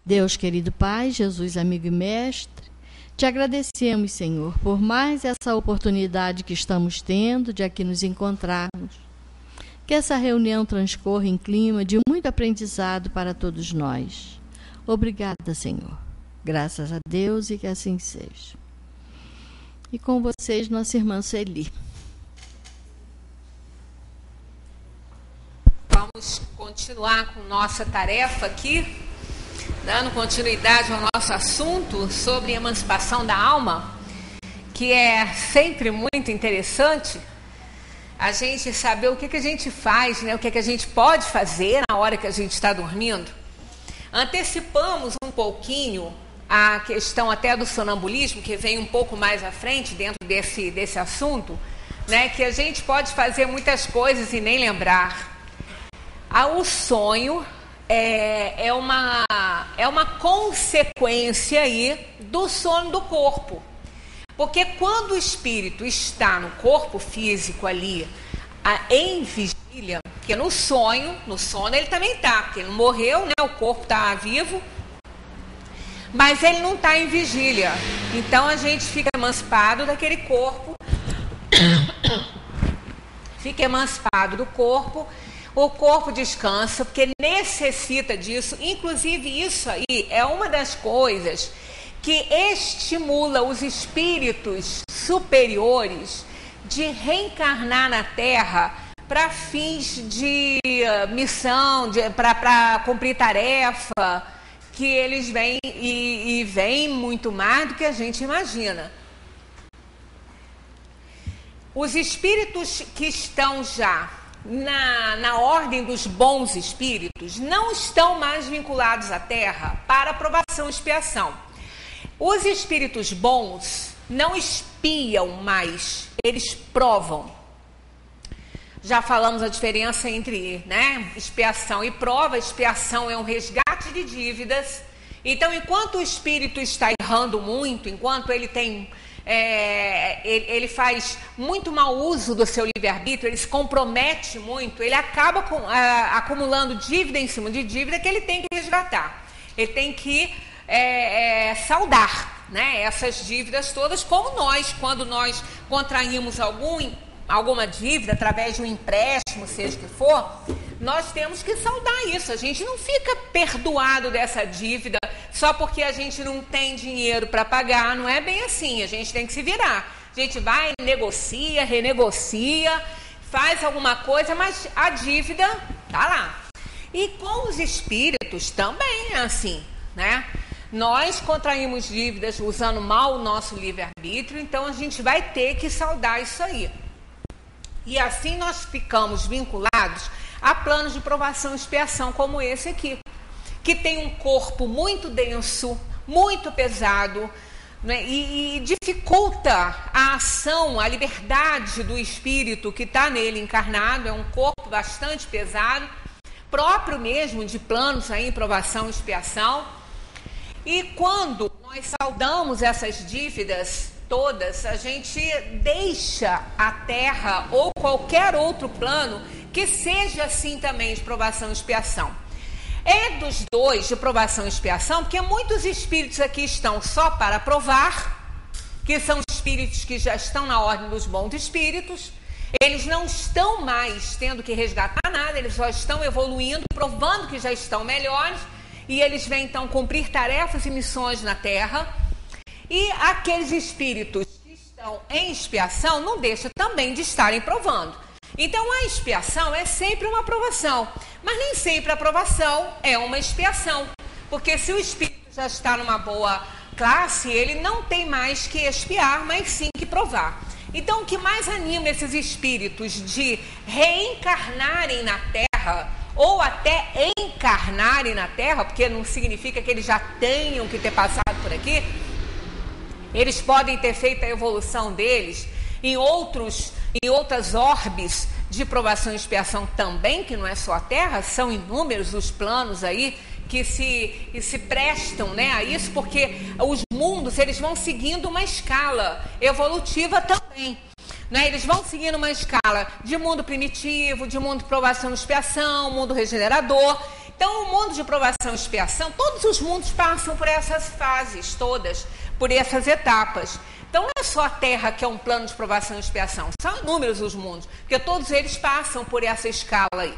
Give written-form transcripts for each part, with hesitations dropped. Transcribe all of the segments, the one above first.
Deus, querido Pai, Jesus, amigo e mestre, te agradecemos, Senhor, por mais essa oportunidade que estamos tendo de aqui nos encontrarmos. Que essa reunião transcorra em clima de muito aprendizado para todos nós. Obrigada, Senhor. Graças a Deus e que assim seja. E com vocês, nossa irmã Sueli. Vamos continuar com nossa tarefa aqui, dando continuidade ao nosso assunto sobre emancipação da alma, que é sempre muito interessante a gente saber o que a gente faz, né? O que a gente pode fazer na hora que a gente está dormindo. Antecipamos um pouquinho a questão até do sonambulismo, que vem um pouco mais à frente dentro desse assunto, né? Que a gente pode fazer muitas coisas e nem lembrar. O sonho é uma consequência aí do sono do corpo. Porque quando o espírito está no corpo físico ali, em vigília, porque no sono ele também está, porque ele não morreu, né? O corpo está vivo, mas ele não está em vigília. Então a gente fica emancipado daquele corpo, fica emancipado do corpo, o corpo descansa, porque necessita disso. Inclusive isso aí é uma das coisas que estimula os espíritos superiores de reencarnar na Terra para fins de missão, para cumprir tarefa, que eles vêm e vêm muito mais do que a gente imagina. Os espíritos que estão já na ordem dos bons espíritos não estão mais vinculados à Terra para aprovação e expiação. Os espíritos bons não espiam mais, eles provam. Já falamos a diferença entre, né, expiação e prova. Expiação é um resgate de dívidas. Então, enquanto o espírito está errando muito, enquanto ele ele faz muito mau uso do seu livre-arbítrio, ele se compromete muito, ele acaba acumulando dívida em cima de dívida que ele tem que resgatar. Ele tem que saldar, né, essas dívidas todas, como nós, quando nós contraímos alguma dívida através de um empréstimo, seja o que for, nós temos que saldar isso. A gente não fica perdoado dessa dívida só porque a gente não tem dinheiro para pagar. Não é bem assim, a gente tem que se virar. A gente vai, negocia, renegocia, faz alguma coisa, mas a dívida tá lá. E com os espíritos também é assim, né? Nós contraímos dívidas usando mal o nosso livre-arbítrio, então a gente vai ter que saldar isso aí. E assim nós ficamos vinculados a planos de provação e expiação como esse aqui, que tem um corpo muito denso, muito pesado, né, e dificulta a ação, a liberdade do espírito que está nele encarnado. É um corpo bastante pesado, próprio mesmo de planos aí em provação e expiação. E quando nós saldamos essas dívidas todas, a gente deixa a Terra ou qualquer outro plano que seja assim também de provação e expiação. É dos dois, de provação e expiação, porque muitos espíritos aqui estão só para provar, que são espíritos que já estão na ordem dos bons espíritos. Eles não estão mais tendo que resgatar nada, eles só estão evoluindo, provando que já estão melhores. E eles vêm, então, cumprir tarefas e missões na Terra. E aqueles espíritos que estão em expiação não deixam também de estarem provando. Então, a expiação é sempre uma aprovação. Mas nem sempre a aprovação é uma expiação. Porque se o espírito já está numa boa classe, ele não tem mais que expiar, mas sim que provar. Então, o que mais anima esses espíritos de reencarnarem na Terra, ou até encarnarem na Terra, porque não significa que eles já tenham que ter passado por aqui, eles podem ter feito a evolução deles em outras orbes de provação e expiação também, que não é só a Terra, são inúmeros os planos aí que se prestam, né, a isso, porque os mundos, eles vão seguindo uma escala evolutiva também. Né? Eles vão seguindo uma escala de mundo primitivo, de mundo de provação e expiação, mundo regenerador. Então, o mundo de provação e expiação, todos os mundos passam por essas fases todas, por essas etapas. Então, não é só a Terra que é um plano de provação e expiação, são inúmeros os mundos, porque todos eles passam por essa escala aí.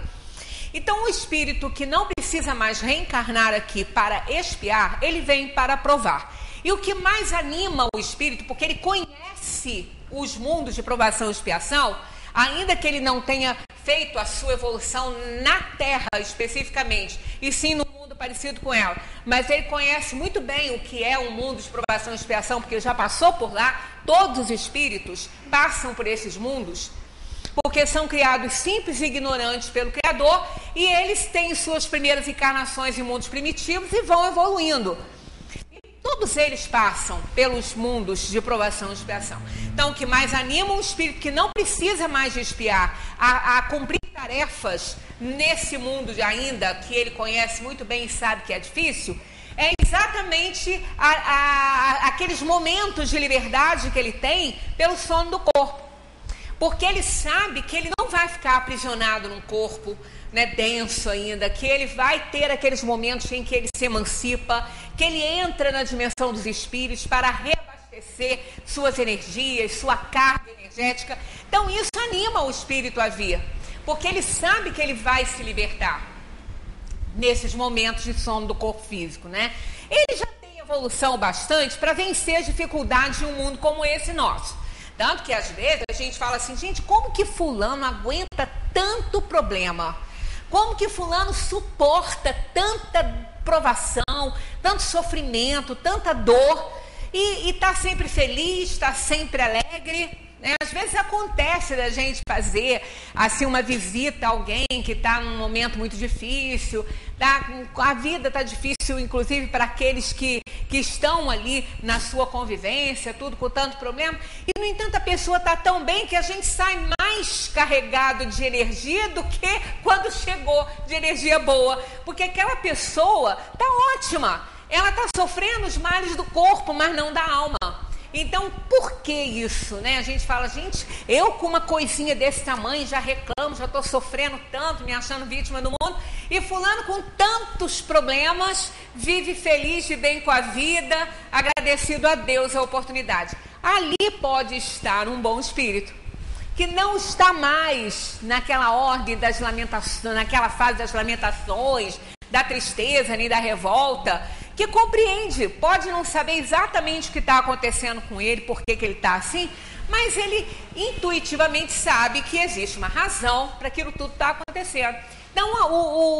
Então, o espírito que não precisa mais reencarnar aqui para expiar, ele vem para provar. E o que mais anima o espírito, porque ele conhece os mundos de provação e expiação, ainda que ele não tenha feito a sua evolução na Terra especificamente, e sim no mundo parecido com ela, mas ele conhece muito bem o que é um mundo de provação e expiação, porque ele já passou por lá. Todos os espíritos passam por esses mundos, porque são criados simples e ignorantes pelo Criador, e eles têm suas primeiras encarnações em mundos primitivos e vão evoluindo. Todos eles passam pelos mundos de provação e expiação. Então, o que mais anima um espírito que não precisa mais de expiar a cumprir tarefas nesse mundo ainda, que ele conhece muito bem e sabe que é difícil, é exatamente aqueles momentos de liberdade que ele tem pelo sono do corpo. Porque ele sabe que ele não vai ficar aprisionado num corpo, né, denso ainda, que ele vai ter aqueles momentos em que ele se emancipa, que ele entra na dimensão dos espíritos para reabastecer suas energias, sua carga energética. Então isso anima o espírito a vir, porque ele sabe que ele vai se libertar nesses momentos de sono do corpo físico, né? Ele já tem evolução bastante para vencer as dificuldades de um mundo como esse nosso. Tanto que às vezes a gente fala assim, gente, como que fulano aguenta tanto problema? Como que fulano suporta tanta provação, tanto sofrimento, tanta dor, e está sempre feliz, está sempre alegre, né? Às vezes acontece da gente fazer assim uma visita a alguém que está num momento muito difícil, tá? A vida está difícil, inclusive para aqueles que estão ali na sua convivência, tudo com tanto problema, e no entanto a pessoa está tão bem que a gente sai mais carregado de energia do que quando chegou, de energia boa, porque aquela pessoa está ótima, ela está sofrendo os males do corpo, mas não da alma. Então, por que isso, né? A gente fala, gente, eu com uma coisinha desse tamanho já reclamo, já estou sofrendo tanto, me achando vítima do mundo, e fulano com tantos problemas vive feliz de bem com a vida, agradecido a Deus a oportunidade. Ali pode estar um bom espírito, que não está mais naquela ordem das lamentações, naquela fase das lamentações, da tristeza, nem da revolta, que compreende, pode não saber exatamente o que está acontecendo com ele, por que ele está assim, mas ele intuitivamente sabe que existe uma razão para aquilo tudo está acontecendo. Então,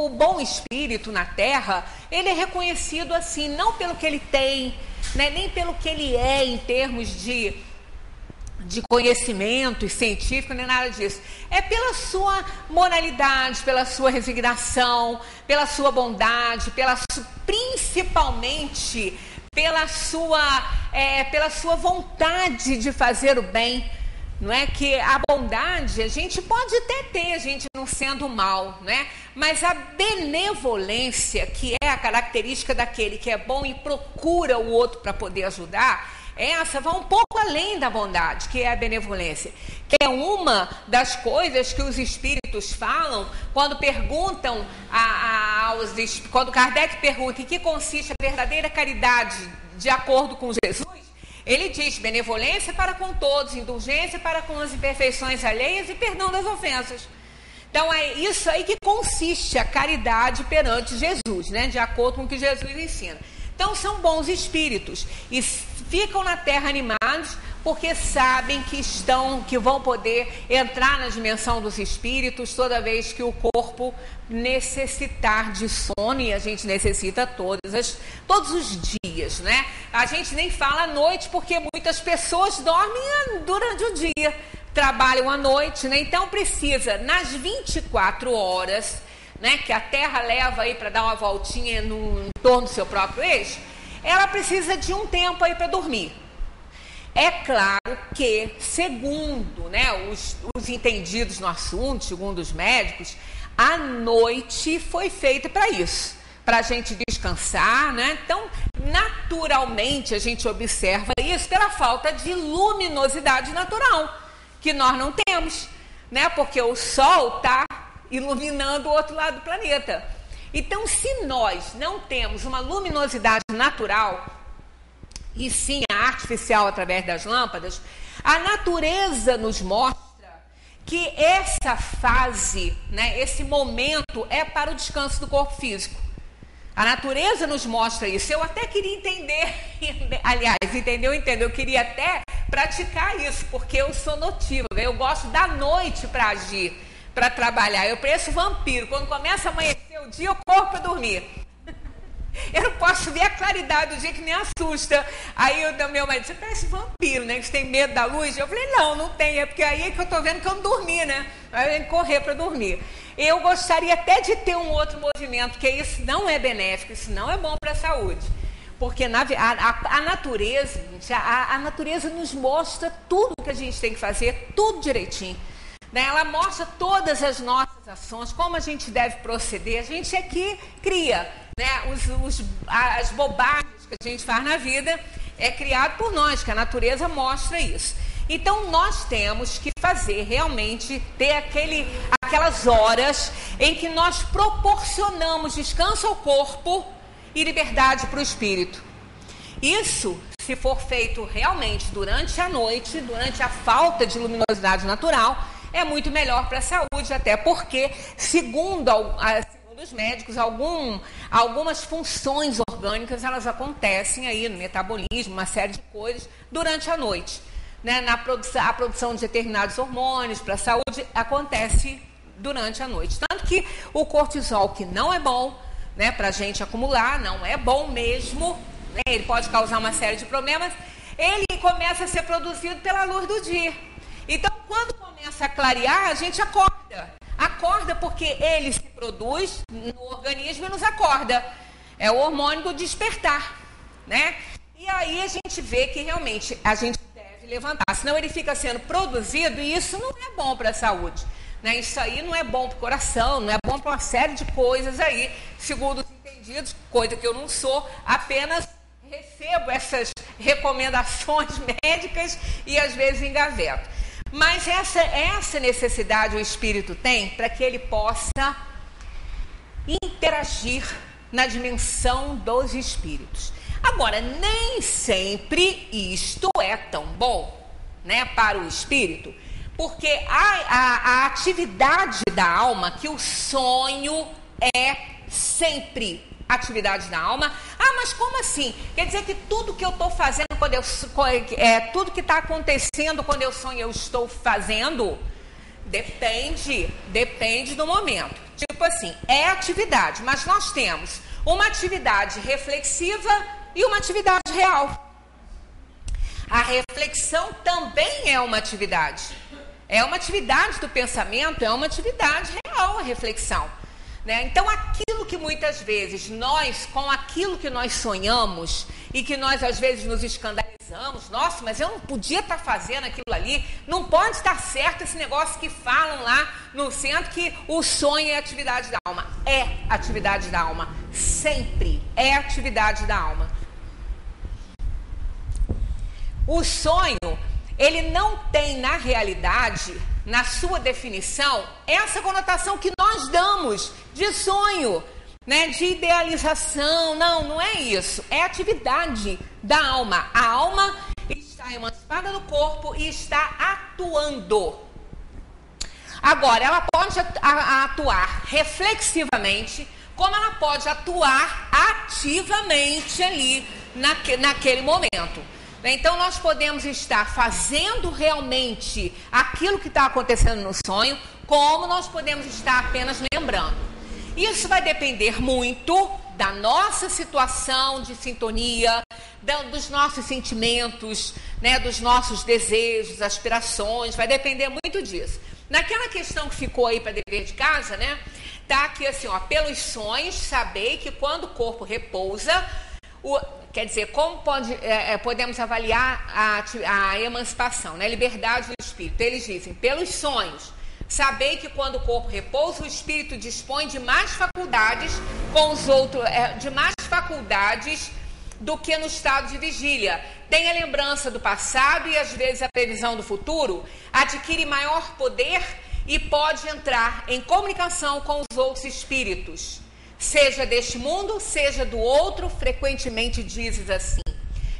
o bom espírito na Terra, ele é reconhecido assim, não pelo que ele tem, né, nem pelo que ele é em termos de conhecimento científico, nem nada disso. É pela sua moralidade, pela sua resignação, pela sua bondade, principalmente pela sua vontade de fazer o bem. Não é que a bondade a gente pode até ter, a gente não sendo mal, né? Mas a benevolência, que é a característica daquele que é bom e procura o outro para poder ajudar, essa vai um pouco além da bondade, que é a benevolência, que é uma das coisas que os espíritos falam quando perguntam quando Kardec pergunta em que consiste a verdadeira caridade de acordo com Jesus, ele diz benevolência para com todos, indulgência para com as imperfeições alheias e perdão das ofensas. Então é isso aí que consiste a caridade perante Jesus, né? De acordo com o que Jesus ensina. Então são bons espíritos e ficam na Terra animados porque sabem que vão poder entrar na dimensão dos espíritos toda vez que o corpo necessitar de sono, e a gente necessita todos os dias, né? A gente nem fala à noite porque muitas pessoas dormem durante o dia, trabalham à noite, né? Então precisa, nas 24 horas, né, que a Terra leva aí para dar uma voltinha em torno do seu próprio eixo, ela precisa de um tempo aí para dormir. É claro que, segundo, né, os entendidos no assunto, segundo os médicos, a noite foi feita para isso, para a gente descansar, né? Então, naturalmente, a gente observa isso pela falta de luminosidade natural, que nós não temos, né? Porque o Sol está iluminando o outro lado do planeta. Então, se nós não temos uma luminosidade natural, e sim a artificial através das lâmpadas, a natureza nos mostra que essa fase, né, esse momento é para o descanso do corpo físico. A natureza nos mostra isso. Eu até queria entender, aliás, entendeu? Eu queria até praticar isso, porque eu sou notívaga, eu gosto da noite para agir, para trabalhar. Eu pareço vampiro, quando começa a amanhecer o dia, eu corro para dormir. Eu não posso ver a claridade do dia, que me assusta. Aí o meu marido disse, você parece vampiro, né? Que você tem medo da luz. Eu falei, não tem, é porque aí é que eu tô vendo que eu não dormi, né? Aí eu tenho que correr para dormir. Eu gostaria até de ter um outro movimento, porque isso não é benéfico, isso não é bom para a saúde. Porque a natureza, gente, a natureza nos mostra tudo o que a gente tem que fazer, tudo direitinho. Ela mostra todas as nossas ações, como a gente deve proceder. A gente aqui cria, né? As bobagens que a gente faz na vida é criado por nós, que a natureza mostra isso. Então, nós temos que fazer realmente, ter aquelas horas em que nós proporcionamos descanso ao corpo e liberdade para o espírito. Isso, se for feito realmente durante a noite, durante a falta de luminosidade natural, é muito melhor para a saúde, até porque, segundo os médicos, algumas funções orgânicas, elas acontecem aí no metabolismo, uma série de coisas, durante a noite. Né? A produção de determinados hormônios para a saúde acontece durante a noite. Tanto que o cortisol, que não é bom, né, para a gente acumular, não é bom mesmo, né? Ele pode causar uma série de problemas, ele começa a ser produzido pela luz do dia. Então, quando começa a clarear, a gente acorda. Acorda porque ele se produz no organismo e nos acorda. É o hormônio do despertar, né? E aí a gente vê que realmente a gente deve levantar. Senão ele fica sendo produzido e isso não é bom para a saúde. Né? Isso aí não é bom para o coração, não é bom para uma série de coisas aí, segundo os entendidos, coisa que eu não sou, apenas recebo essas recomendações médicas e às vezes engaveto. Mas essa necessidade o espírito tem para que ele possa interagir na dimensão dos espíritos. Agora, nem sempre isto é tão bom, né, para o espírito, porque a atividade da alma, que o sonho é sempre atividade da alma. Ah, mas como assim? Quer dizer que tudo que eu estou fazendo, tudo que está acontecendo quando eu sonho, eu estou fazendo? Depende do momento. Tipo assim, é atividade, mas nós temos uma atividade reflexiva e uma atividade real. A reflexão também é uma atividade. É uma atividade do pensamento, é uma atividade real a reflexão. Né? Então, aquilo que muitas vezes com aquilo que nós sonhamos e que nós às vezes nos escandalizamos, nossa, mas eu não podia estar fazendo aquilo ali, não pode estar certo esse negócio que falam lá no centro que o sonho é atividade da alma. É atividade da alma, sempre é atividade da alma. O sonho, ele não tem na realidade, na sua definição, essa conotação que nós damos de sonho, né, de idealização. Não é isso. É atividade da alma. A alma está emancipada do corpo e está atuando. Agora, ela pode atuar reflexivamente, como ela pode atuar ativamente ali naquele momento. Então, nós podemos estar fazendo realmente aquilo que está acontecendo no sonho, como nós podemos estar apenas lembrando. Isso vai depender muito da nossa situação de sintonia, dos nossos sentimentos, né, dos nossos desejos, aspirações, vai depender muito disso. Naquela questão que ficou aí para dever de casa, né, tá aqui assim, ó, pelos sonhos, sabei que quando o corpo repousa, quer dizer, como podemos avaliar a emancipação, né? Liberdade do espírito. Eles dizem, pelos sonhos, sabei que quando o corpo repousa, o espírito dispõe de mais faculdades de mais faculdades do que no estado de vigília. Tem a lembrança do passado e às vezes a previsão do futuro, adquire maior poder e pode entrar em comunicação com os outros espíritos. seja deste mundo, seja do outro, frequentemente dizes assim.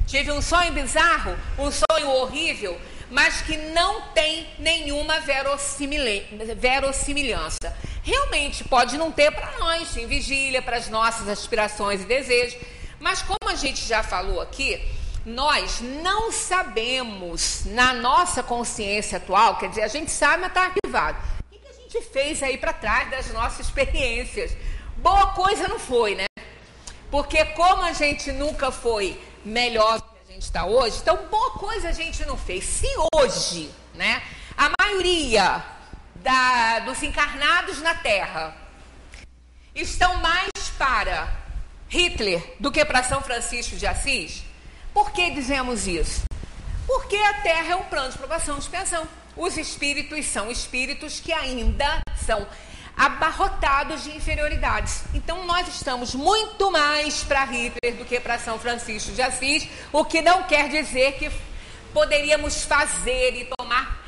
Tive um sonho bizarro, um sonho horrível, mas que não tem nenhuma verossimilhança. Realmente pode não ter para nós, em vigília, para as nossas aspirações e desejos, mas como a gente já falou aqui, nós não sabemos, na nossa consciência atual, quer dizer, a gente sabe, mas está arquivado. O que a gente fez aí para trás das nossas experiências? Boa coisa não foi, né? Porque como a gente nunca foi melhor do que a gente está hoje, então boa coisa a gente não fez. Se hoje, né, a maioria dos encarnados na Terra estão mais para Hitler do que para São Francisco de Assis, por que dizemos isso? Porque a Terra é um plano de provação e expiação. Os espíritos são espíritos que ainda são abarrotados de inferioridades. Então nós estamos muito mais para Hitler do que para São Francisco de Assis, o que não quer dizer que poderíamos fazer e tomar,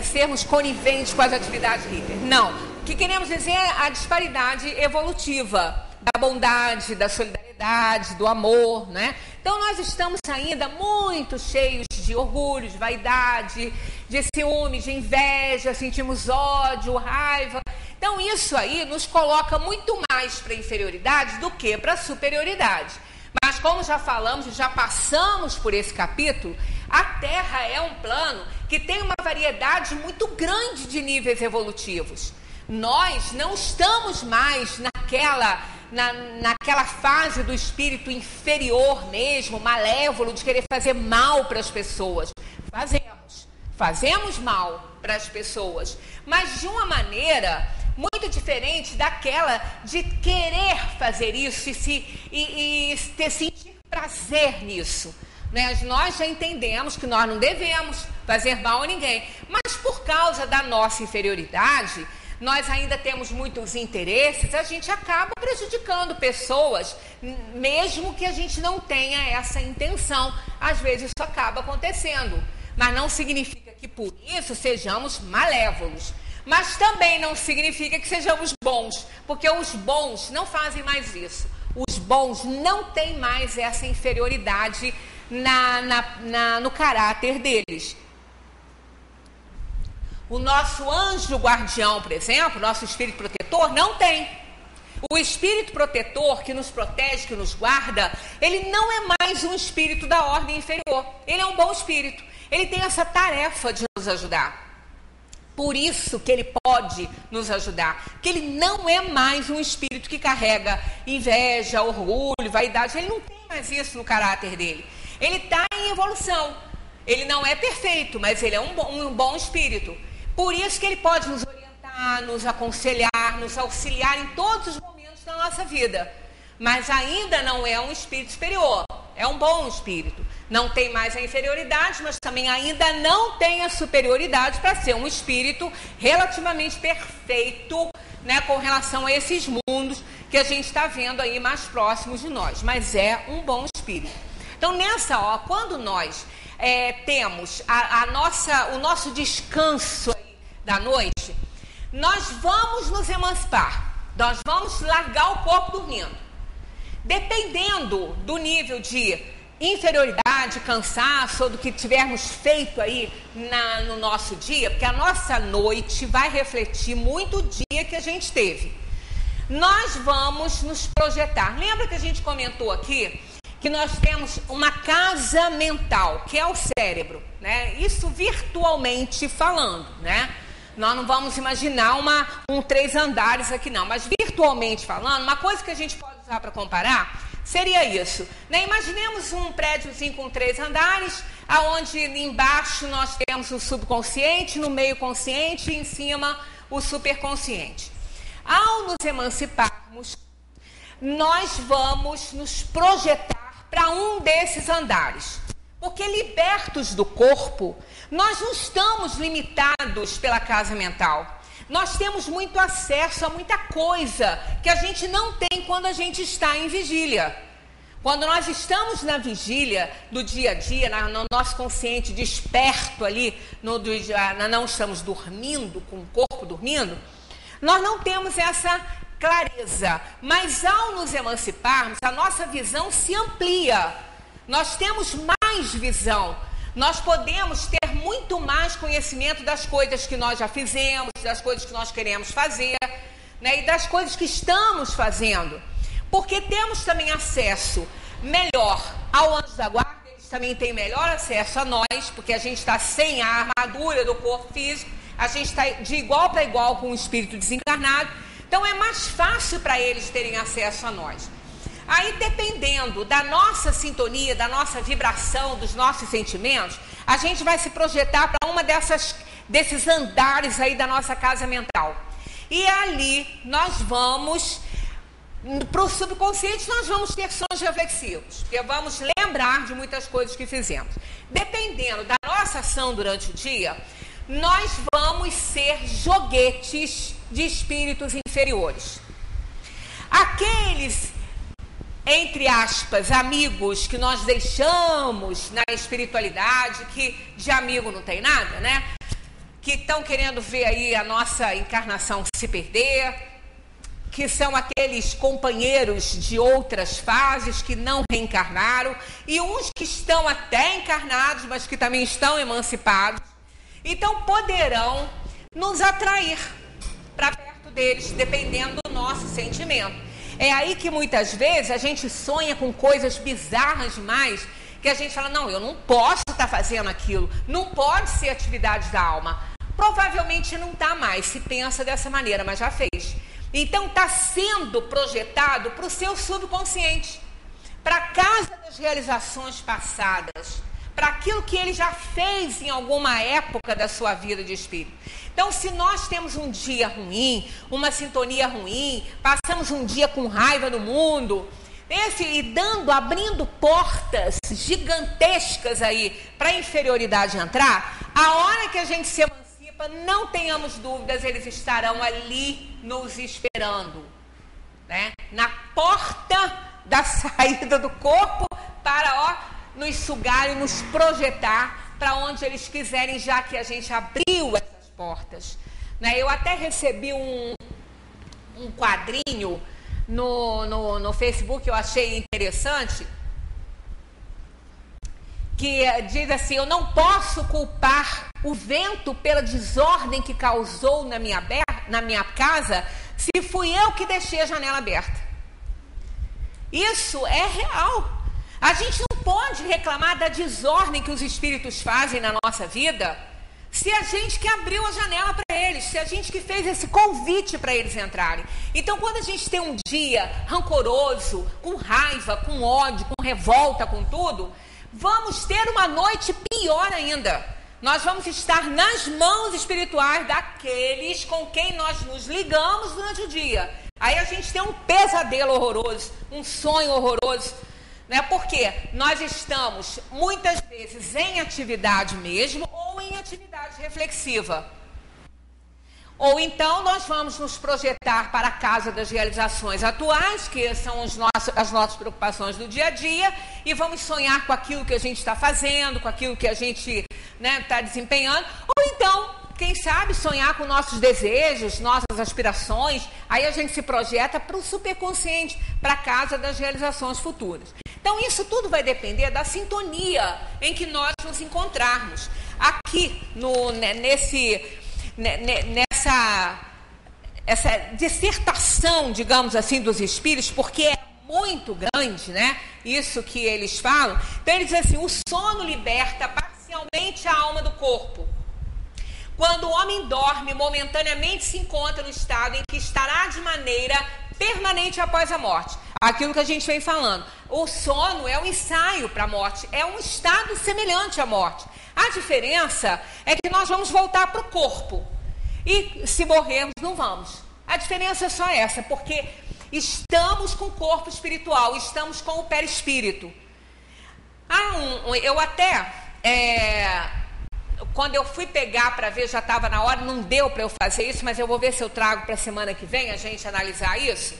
sermos coniventes com as atividades de Hitler. Não. O que queremos dizer é a disparidade evolutiva da bondade, da solidariedade, do amor, né? Então nós estamos ainda muito cheios de orgulho, de vaidade, de ciúme, de inveja, sentimos ódio, raiva. Então isso aí nos coloca muito mais para inferioridade do que para superioridade. Mas como já falamos e já passamos por esse capítulo, a Terra é um plano que tem uma variedade muito grande de níveis evolutivos. Nós não estamos mais naquela fase do espírito inferior mesmo, malévolo, de querer fazer mal para as pessoas. Fazemos mal para as pessoas, mas de uma maneira muito diferente daquela de querer fazer isso e sentir prazer nisso. Né? Nós já entendemos que nós não devemos fazer mal a ninguém, mas por causa da nossa inferioridade, nós ainda temos muitos interesses, a gente acaba prejudicando pessoas, mesmo que a gente não tenha essa intenção. Às vezes isso acaba acontecendo, mas não significa que por isso sejamos malévolos. Mas também não significa que sejamos bons, porque os bons não fazem mais isso. Os bons não têm mais essa inferioridade no caráter deles. O nosso anjo guardião, por exemplo, nosso espírito protetor, não tem. O espírito protetor que nos protege, que nos guarda, ele não é mais um espírito da ordem inferior. Ele é um bom espírito. Ele tem essa tarefa de nos ajudar. Por isso que ele pode nos ajudar. Porque ele não é mais um espírito que carrega inveja, orgulho, vaidade. Ele não tem mais isso no caráter dele. Ele está em evolução. Ele não é perfeito, mas ele é um bom espírito. Por isso que ele pode nos orientar, nos aconselhar, nos auxiliar em todos os momentos da nossa vida. Mas ainda não é um espírito superior, é um bom espírito. Não tem mais a inferioridade, mas também ainda não tem a superioridade para ser um espírito relativamente perfeito, né, com relação a esses mundos que a gente está vendo aí mais próximos de nós. Mas é um bom espírito. Então, nessa hora, quando nós temos o nosso descanso da noite, nós vamos nos emancipar, nós vamos largar o corpo dormindo. Dependendo do nível de inferioridade, cansaço, ou do que tivermos feito aí no nosso dia, porque a nossa noite vai refletir muito o dia que a gente teve. Nós vamos nos projetar. Lembra que a gente comentou aqui que nós temos uma casa mental, que é o cérebro, né? Isso virtualmente falando, né? Nós não vamos imaginar um 3 andares aqui não, mas virtualmente falando, uma coisa que a gente pode usar para comparar seria isso, né? Imaginemos um prédiozinho com 3 andares, aonde embaixo nós temos o subconsciente, no meio consciente e em cima o superconsciente. Ao nos emanciparmos, nós vamos nos projetar para um desses andares. Porque libertos do corpo, nós não estamos limitados pela casa mental. Nós temos muito acesso a muita coisa que a gente não tem quando a gente está em vigília. Quando nós estamos na vigília do dia a dia, no nosso consciente desperto ali, não estamos dormindo, com o corpo dormindo, nós não temos clareza, mas ao nos emanciparmos, a nossa visão se amplia. Nós temos mais visão. Nós podemos ter muito mais conhecimento das coisas que nós já fizemos, das coisas que nós queremos fazer, né, e das coisas que estamos fazendo. Porque temos também acesso melhor ao anjo da guarda, eles também têm melhor acesso a nós, porque a gente está sem a armadura do corpo físico, a gente está de igual para igual com o espírito desencarnado, então é mais fácil para eles terem acesso a nós. Aí, dependendo da nossa sintonia, da nossa vibração, dos nossos sentimentos, a gente vai se projetar para uma desses andares aí da nossa casa mental. E ali nós vamos, para o subconsciente, nós vamos ter sonhos reflexivos, porque vamos lembrar de muitas coisas que fizemos. Dependendo da nossa ação durante o dia, nós vamos ser joguetes de espíritos inferiores. Aqueles, entre aspas, amigos que nós deixamos na espiritualidade, que de amigo não tem nada, né? Que estão querendo ver aí a nossa encarnação se perder, que são aqueles companheiros de outras fases que não reencarnaram, e uns que estão até encarnados, mas que também estão emancipados. Então poderão nos atrair para perto deles, dependendo do nosso sentimento. É aí que muitas vezes a gente sonha com coisas bizarras demais, que a gente fala, não, eu não posso estar fazendo aquilo, não pode ser atividade da alma. Provavelmente não está mais, se pensa dessa maneira, mas já fez. Então está sendo projetado para o seu subconsciente, para a casa das realizações passadas, para aquilo que ele já fez em alguma época da sua vida de espírito. Então, se nós temos um dia ruim, uma sintonia ruim, passamos um dia com raiva do mundo, abrindo portas gigantescas aí para a inferioridade entrar, a hora que a gente se emancipa, não tenhamos dúvidas, eles estarão ali nos esperando, né? Na porta da saída do corpo para, nos sugar e nos projetar para onde eles quiserem, já que a gente abriu essas portas, né? Eu até recebi um quadrinho no Facebook, eu achei interessante, que diz assim: eu não posso culpar o vento pela desordem que causou na minha casa, se fui eu que deixei a janela aberta. Isso é real. A gente não pode reclamar da desordem que os espíritos fazem na nossa vida, se a gente que abriu a janela para eles, se a gente que fez esse convite para eles entrarem. Então, quando a gente tem um dia rancoroso, com raiva, com ódio, com revolta, com tudo, vamos ter uma noite pior ainda. Nós vamos estar nas mãos espirituais daqueles com quem nós nos ligamos durante o dia. Aí a gente tem um pesadelo horroroso, um sonho horroroso, né? Porque nós estamos muitas vezes em atividade mesmo, ou em atividade reflexiva. Ou então nós vamos nos projetar para a casa das realizações atuais, que são as nossas preocupações do dia a dia, e vamos sonhar com aquilo que a gente está fazendo, com aquilo que a gente está desempenhando. Ou então, quem sabe, sonhar com nossos desejos, nossas aspirações. Aí a gente se projeta para o superconsciente, para a casa das realizações futuras. Então isso tudo vai depender da sintonia em que nós nos encontrarmos. Aqui, essa dissertação, digamos assim, dos espíritos, porque é muito grande, né? Isso que eles falam. Então eles dizem assim: o sono liberta parcialmente a alma do corpo. Quando o homem dorme, momentaneamente se encontra no estado em que estará de maneira permanente após a morte. Aquilo que a gente vem falando. O sono é um ensaio para a morte, é um estado semelhante à morte. A diferença é que nós vamos voltar para o corpo. E se morrermos, não vamos. A diferença é só essa, porque estamos com o corpo espiritual, estamos com o perispírito. Eu até, quando eu fui pegar para ver, já estava na hora, não deu para eu fazer isso, mas eu vou ver se eu trago para a semana que vem a gente analisar isso.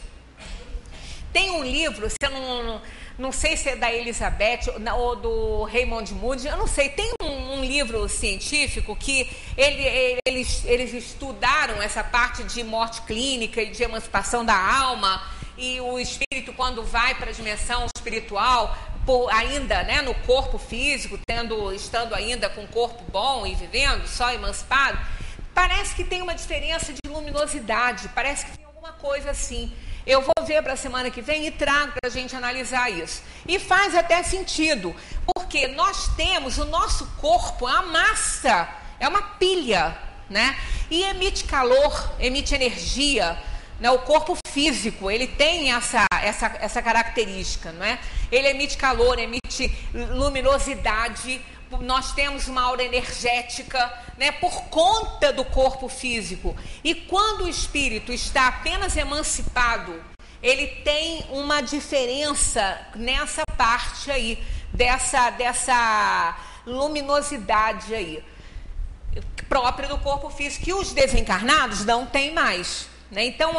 Tem um livro, se eu não sei se é da Elizabeth ou do Raymond Moody, eu não sei, tem um um livro científico que eles estudaram essa parte de morte clínica e de emancipação da alma, e o espírito, quando vai para a dimensão espiritual, ainda, né, no corpo físico, estando ainda com o corpo bom e vivendo, só emancipado, parece que tem uma diferença de luminosidade, parece que tem alguma coisa assim. Eu vou ver para a semana que vem e trago para a gente analisar isso. E faz até sentido, porque nós temos, o nosso corpo, a massa, é uma pilha, né? E emite calor, emite energia, né? O corpo físico, ele tem essa característica, não é? Ele emite calor, emite luminosidade. Nós temos uma aura energética, né, por conta do corpo físico. E quando o espírito está apenas emancipado, ele tem uma diferença nessa parte aí, dessa luminosidade aí, própria do corpo físico, que os desencarnados não têm mais. Né? Então,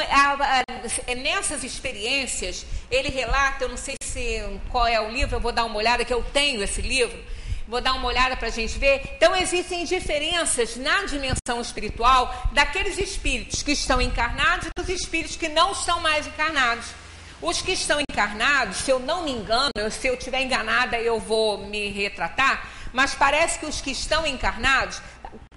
nessas experiências, ele relata, eu não sei qual é o livro, eu vou dar uma olhada, que eu tenho esse livro, vou dar uma olhada para a gente ver. Então, existem diferenças na dimensão espiritual daqueles espíritos que estão encarnados e dos espíritos que não estão mais encarnados. Os que estão encarnados, se eu não me engano, se eu estiver enganada, eu vou me retratar, mas parece que os que estão encarnados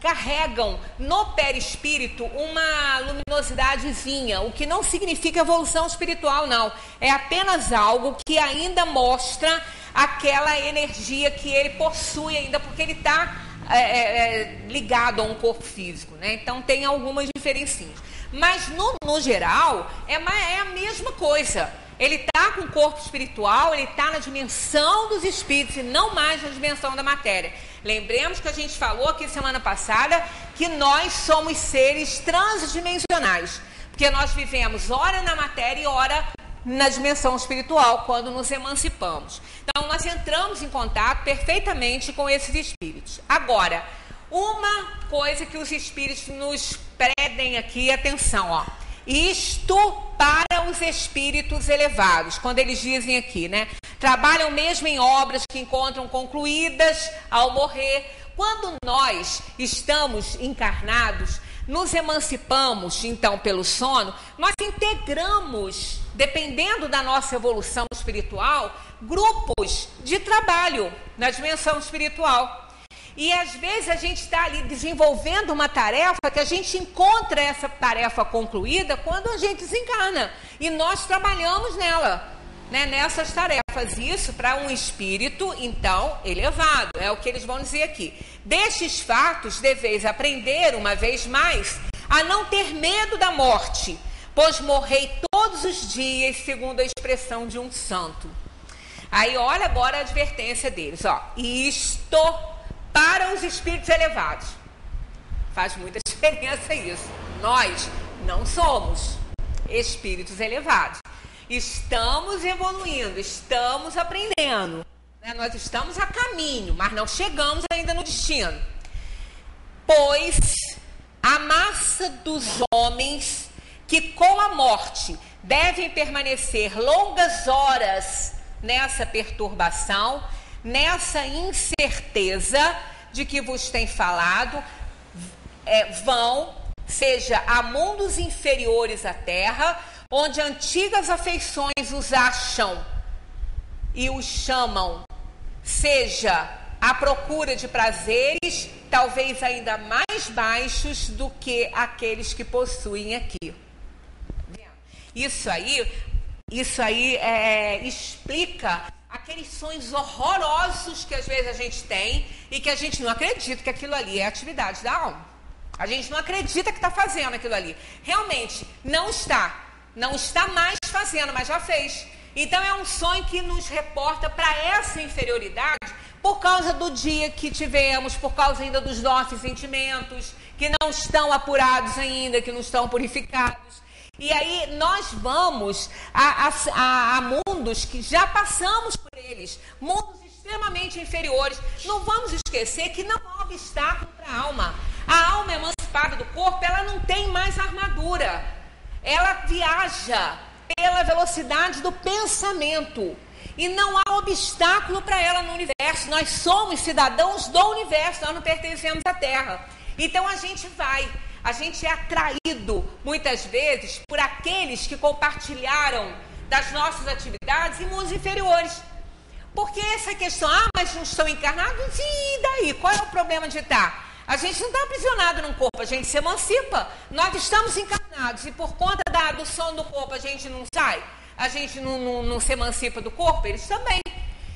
carregam no perispírito uma luminosidadezinha, o que não significa evolução espiritual, não. É apenas algo que ainda mostra aquela energia que ele possui ainda, porque ele está ligado a um corpo físico, né? Então tem algumas diferencinhas. Mas no geral é a mesma coisa. Ele está com o corpo espiritual, ele está na dimensão dos espíritos e não mais na dimensão da matéria. Lembremos que a gente falou aqui semana passada que nós somos seres transdimensionais, porque nós vivemos ora na matéria e ora na dimensão espiritual, quando nos emancipamos. Então, nós entramos em contato perfeitamente com esses espíritos. Agora, uma coisa que os espíritos nos pedem aqui, atenção, ó. Isto para os espíritos elevados, quando eles dizem aqui, né? Trabalham mesmo em obras que encontram concluídas ao morrer. Quando nós estamos encarnados, nos emancipamos, então, pelo sono, nós integramos, dependendo da nossa evolução espiritual, grupos de trabalho na dimensão espiritual. E às vezes a gente está ali desenvolvendo uma tarefa que a gente encontra essa tarefa concluída quando a gente desencarna. E nós trabalhamos nela, né, nessas tarefas. Isso para um espírito, então, elevado. É o que eles vão dizer aqui. Destes fatos, deveis aprender, uma vez mais, a não ter medo da morte, pois morrei todos os dias, segundo a expressão de um santo. Aí, olha agora a advertência deles. Ó. Isto para os espíritos elevados. Faz muita diferença isso. Nós não somos espíritos elevados. Estamos evoluindo, estamos aprendendo. Né? Nós estamos a caminho, mas não chegamos ainda no destino. Pois a massa dos homens que com a morte devem permanecer longas horas nessa perturbação, nessa incerteza de que vos tem falado, vão, seja a mundos inferiores à terra, onde antigas afeições os acham e os chamam, seja à procura de prazeres, talvez ainda mais baixos do que aqueles que possuem aqui. Isso aí explica aqueles sonhos horrorosos que às vezes a gente tem e que a gente não acredita que aquilo ali é atividade da alma. A gente não acredita que está fazendo aquilo ali. Realmente, não está mais fazendo, mas já fez. Então é um sonho que nos reporta para essa inferioridade por causa do dia que tivemos, por causa ainda dos nossos sentimentos, que não estão apurados ainda, que não estão purificados. E aí nós vamos a mundos que já passamos por eles, mundos extremamente inferiores. Não vamos esquecer que não há obstáculo para a alma. A alma emancipada do corpo, ela não tem mais armadura. Ela viaja pela velocidade do pensamento. e não há obstáculo para ela no universo. Nós somos cidadãos do universo, nós não pertencemos à Terra. Então a gente é atraído muitas vezes por aqueles que compartilharam das nossas atividades em mundos inferiores. Porque essa questão, mas não estão encarnados, e daí? Qual é o problema de estar? A gente não está aprisionado num corpo, a gente se emancipa. Nós estamos encarnados e por conta da adoção do corpo a gente não sai, a gente não se emancipa do corpo, eles também.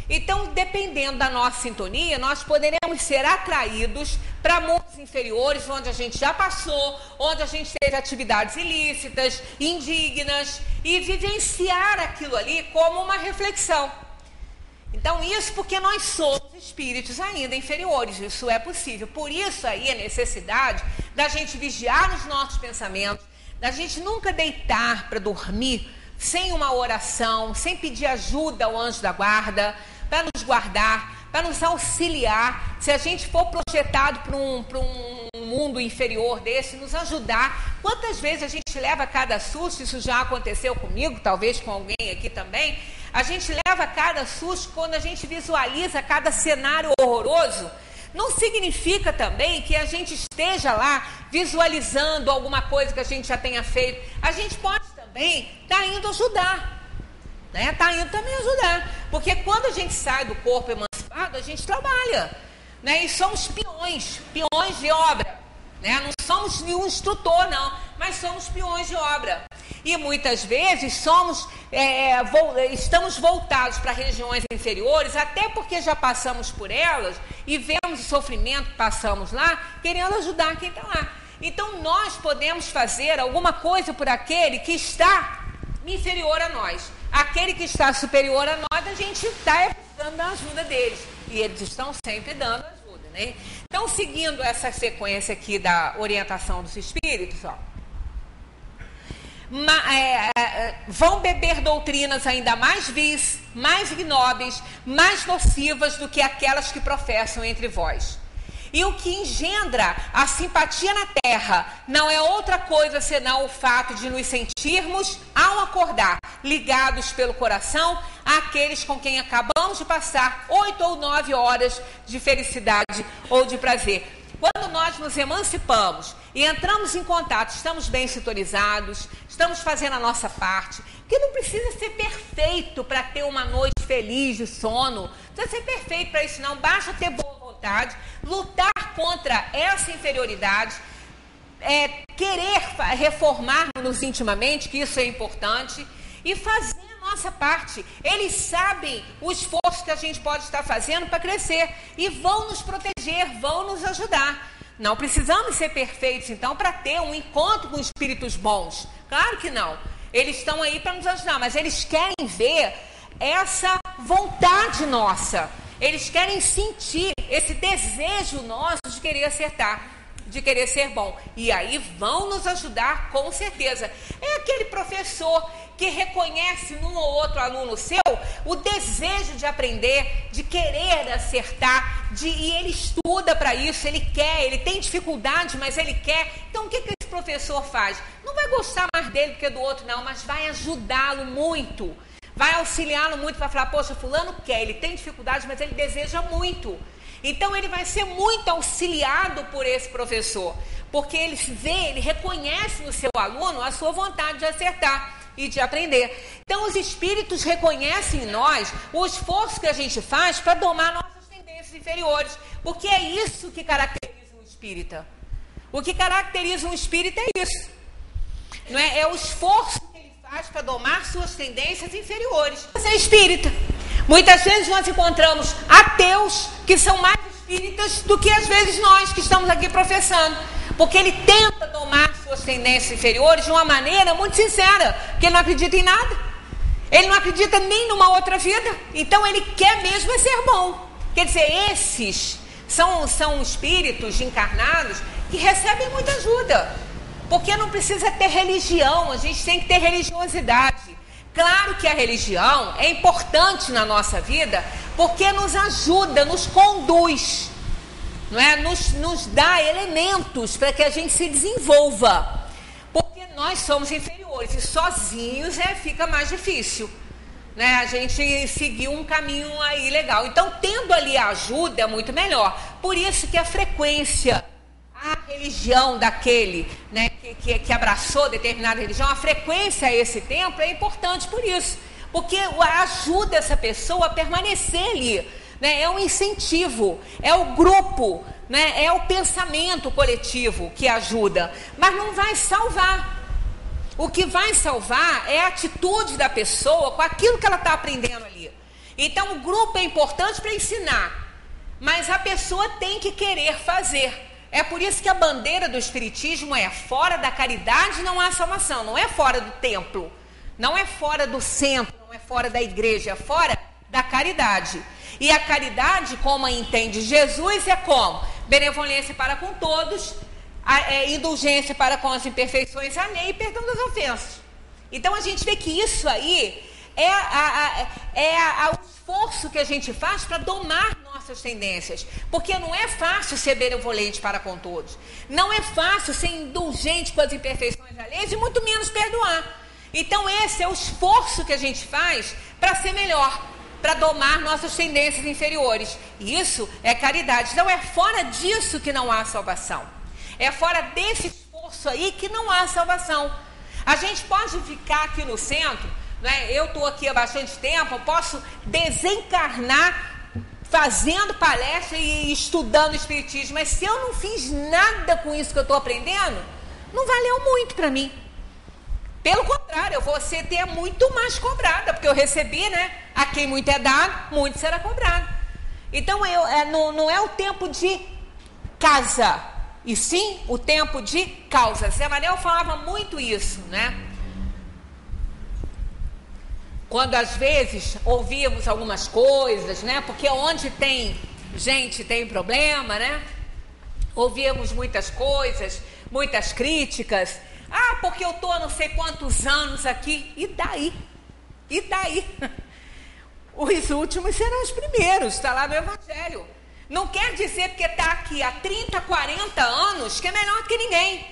Então, dependendo da nossa sintonia, nós poderemos ser atraídos para mundos inferiores, onde a gente já passou, onde a gente teve atividades ilícitas, indignas, e vivenciar aquilo ali como uma reflexão. Então, isso porque nós somos espíritos ainda inferiores, isso é possível. Por isso aí a necessidade da gente vigiar os nossos pensamentos, da gente nunca deitar para dormir sem uma oração, sem pedir ajuda ao anjo da guarda, para nos guardar, para nos auxiliar. Se a gente for projetado para um mundo inferior desse, nos ajudar. Quantas vezes a gente leva cada susto, isso já aconteceu comigo, talvez com alguém aqui também, a gente leva cada susto quando a gente visualiza cada cenário horroroso. Não significa também que a gente esteja lá visualizando alguma coisa que a gente já tenha feito. A gente pode também estar indo ajudar. Está indo também ajudar. Porque quando a gente sai do corpo emancipado, a gente trabalha. E somos peões de obra. Não somos nenhum instrutor, não, mas somos peões de obra. E muitas vezes estamos voltados para regiões inferiores, até porque já passamos por elas e vemos o sofrimento que passamos lá, querendo ajudar quem está lá. Então nós podemos fazer alguma coisa por aquele que está inferior a nós. Aquele que está superior a nós, a gente está dando a ajuda deles. E eles estão sempre dando ajuda, né? Então, seguindo essa sequência aqui da orientação dos espíritos, vão beber doutrinas ainda mais vis, mais ignóbeis, mais nocivas do que aquelas que professam entre vós. E o que engendra a simpatia na terra não é outra coisa senão o fato de nos sentirmos, ao acordar, ligados pelo coração àqueles com quem acabamos de passar 8 ou 9 horas de felicidade ou de prazer. Quando nós nos emancipamos e entramos em contato, estamos bem sintonizados, estamos fazendo a nossa parte, que não precisa ser perfeito para ter uma noite feliz de sono, não precisa ser perfeito para isso não, basta ter boa vontade, lutar contra essa inferioridade, querer reformar-nos intimamente, que isso é importante, e fazer a nossa parte. Eles sabem o esforço que a gente pode estar fazendo para crescer e vão nos proteger, vão nos ajudar. Não precisamos ser perfeitos, então, para ter um encontro com espíritos bons. Claro que não. Eles estão aí para nos ajudar, mas eles querem ver essa vontade nossa. Eles querem sentir esse desejo nosso de querer acertar, de querer ser bom. E aí vão nos ajudar com certeza. É aquele professor que reconhece num ou outro aluno seu o desejo de aprender, de querer acertar, e ele estuda para isso, ele quer, ele tem dificuldade, mas ele quer. Então o que esse professor faz? Não vai gostar mais dele do que do outro não, mas vai ajudá-lo muito. Vai auxiliá-lo muito, vai falar, poxa, fulano quer, ele tem dificuldade, mas ele deseja muito. Então ele vai ser muito auxiliado por esse professor, porque ele reconhece no seu aluno a sua vontade de acertar e de aprender. Então os espíritos reconhecem em nós o esforço que a gente faz para domar nossas tendências inferiores, porque é isso que caracteriza um espírita. O que caracteriza um espírita é isso, não é? É o esforço para domar suas tendências inferiores. Você é espírita. Muitas vezes nós encontramos ateus que são mais espíritas do que às vezes nós que estamos aqui professando, porque ele tenta domar suas tendências inferiores de uma maneira muito sincera, porque ele não acredita em nada, ele não acredita nem numa outra vida, então ele quer mesmo ser bom. Quer dizer, esses são espíritos encarnados que recebem muita ajuda. Porque não precisa ter religião, a gente tem que ter religiosidade. Claro que a religião é importante na nossa vida, porque nos ajuda, nos conduz, não é? Nos dá elementos para que a gente se desenvolva. Porque nós somos inferiores e sozinhos fica mais difícil. né, a gente seguir um caminho aí legal. Então, tendo ali a ajuda é muito melhor. Por isso que a frequência, a religião daquele, né, que abraçou determinada religião, a frequência a esse templo é importante por isso. Porque ajuda essa pessoa a permanecer ali, né, é um incentivo, é o grupo, né, é o pensamento coletivo que ajuda, mas não vai salvar. O que vai salvar é a atitude da pessoa com aquilo que ela está aprendendo ali. Então, o grupo é importante para ensinar, mas a pessoa tem que querer fazer. É por isso que a bandeira do Espiritismo é: fora da caridade não há salvação. Não é fora do templo, não é fora do centro, não é fora da igreja, é fora da caridade. E a caridade, como a entende Jesus, é como? Benevolência para com todos, indulgência para com as imperfeições alheias e perdão das ofensas. Então a gente vê que isso aí é o esforço que a gente faz para domar nossas tendências, porque não é fácil ser benevolente para com todos, não é fácil ser indulgente com as imperfeições alheias e muito menos perdoar. Então esse é o esforço que a gente faz para ser melhor, para domar nossas tendências inferiores. Isso é caridade. Então é fora disso que não há salvação. É fora desse esforço aí que não há salvação. A gente pode ficar aqui no centro, né? Eu estou aqui há bastante tempo, eu posso desencarnar fazendo palestra e estudando Espiritismo, mas se eu não fiz nada com isso que eu estou aprendendo, não valeu muito para mim. Pelo contrário, eu vou ser até muito mais cobrada, porque eu recebi, né? A quem muito é dado, muito será cobrado. Então, não é o tempo de casa, e sim o tempo de causa. Zé Manel falava muito isso, né? Quando às vezes ouvíamos algumas coisas, né? Porque onde tem gente tem problema, né? Ouvíamos muitas coisas, muitas críticas. Ah, porque eu estou há não sei quantos anos aqui. E daí? E daí? Os últimos serão os primeiros, está lá no Evangelho. Não quer dizer porque está aqui há 30, 40 anos que é melhor do que ninguém,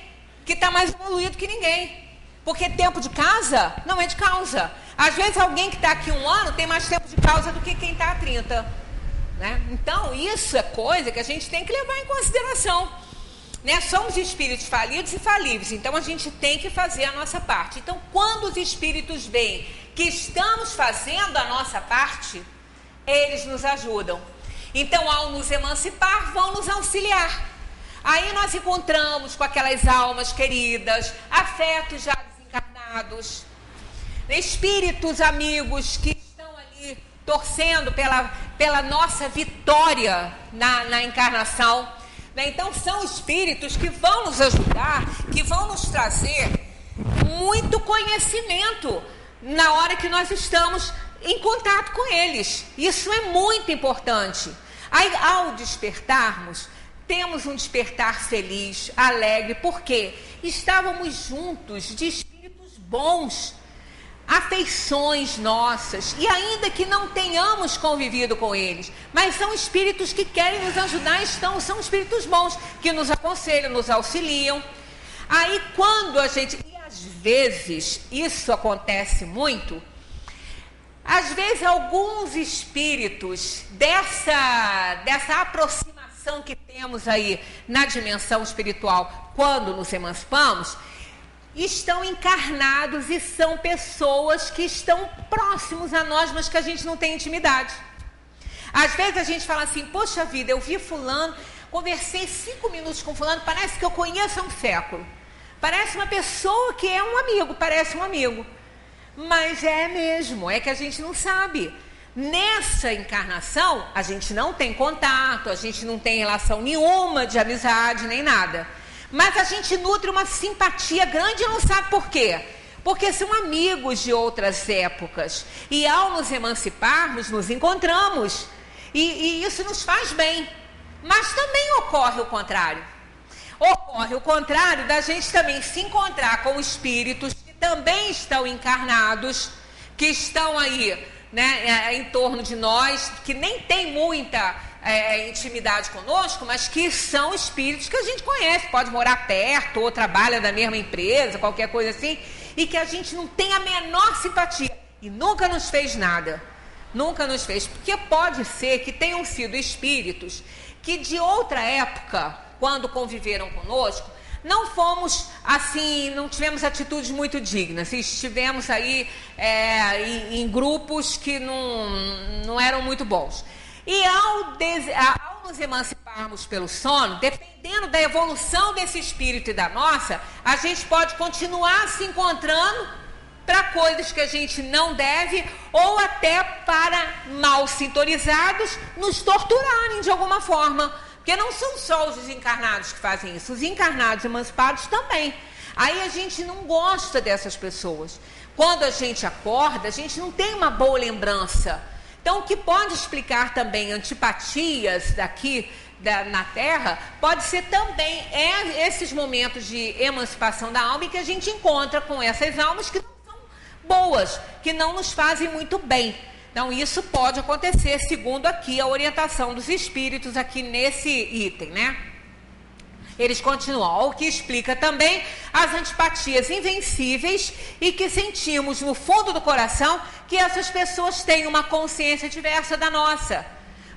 que está mais evoluído que ninguém. Porque tempo de casa não é de causa. Às vezes alguém que está aqui um ano tem mais tempo de causa do que quem está há 30. Né? Então isso é coisa que a gente tem que levar em consideração. Né? Somos espíritos falidos e falíveis, então a gente tem que fazer a nossa parte. Então quando os espíritos veem que estamos fazendo a nossa parte, eles nos ajudam. Então, ao nos emancipar, vão nos auxiliar. Aí nós encontramos com aquelas almas queridas, afetos já desencarnados, espíritos amigos que estão ali torcendo pela nossa vitória na encarnação. Então, são espíritos que vão nos ajudar, que vão nos trazer muito conhecimento na hora que nós estamos em contato com eles. Isso é muito importante. Aí, ao despertarmos, temos um despertar feliz, alegre, porque estávamos juntos de espíritos bons, afeições nossas, e ainda que não tenhamos convivido com eles, mas são espíritos que querem nos ajudar, são espíritos bons, que nos aconselham, nos auxiliam. Aí quando a gente, e às vezes isso acontece muito, às vezes alguns espíritos dessa aproximação que temos aí na dimensão espiritual, quando nos emancipamos, estão encarnados e são pessoas que estão próximos a nós, mas que a gente não tem intimidade. Às vezes a gente fala assim: poxa vida, eu vi fulano, conversei 5 minutos com fulano, parece que eu conheço há um século. Parece uma pessoa que é um amigo, parece um amigo. Mas é mesmo, é que a gente não sabe. Nessa encarnação, a gente não tem contato, a gente não tem relação nenhuma de amizade, nem nada. Mas a gente nutre uma simpatia grande e não sabe por quê. Porque são amigos de outras épocas. E ao nos emanciparmos, nos encontramos. E isso nos faz bem. Mas também ocorre o contrário. Ocorre o contrário da gente também se encontrar com espíritos que também estão encarnados, que estão aí, né, em torno de nós, que nem tem muita intimidade conosco, mas que são espíritos que a gente conhece, pode morar perto ou trabalha na mesma empresa, qualquer coisa assim, e que a gente não tem a menor simpatia. e nunca nos fez nada. Nunca nos fez, porque pode ser que tenham sido espíritos que de outra época, quando conviveram conosco, não fomos assim, não tivemos atitudes muito dignas, estivemos aí em grupos que não eram muito bons. E ao nos emanciparmos pelo sono, dependendo da evolução desse espírito e da nossa, a gente pode continuar se encontrando para coisas que a gente não deve, ou até para mal sintonizados nos torturarem de alguma forma. Porque não são só os desencarnados que fazem isso, os encarnados emancipados também. Aí a gente não gosta dessas pessoas. Quando a gente acorda, a gente não tem uma boa lembrança. Então, o que pode explicar também antipatias daqui na Terra, pode ser também esses momentos de emancipação da alma em que a gente encontra com essas almas que não são boas, que não nos fazem muito bem. Então, isso pode acontecer, segundo aqui a orientação dos espíritos aqui nesse item, né? Eles continuam, o que explica também as antipatias invencíveis e que sentimos no fundo do coração que essas pessoas têm uma consciência diversa da nossa,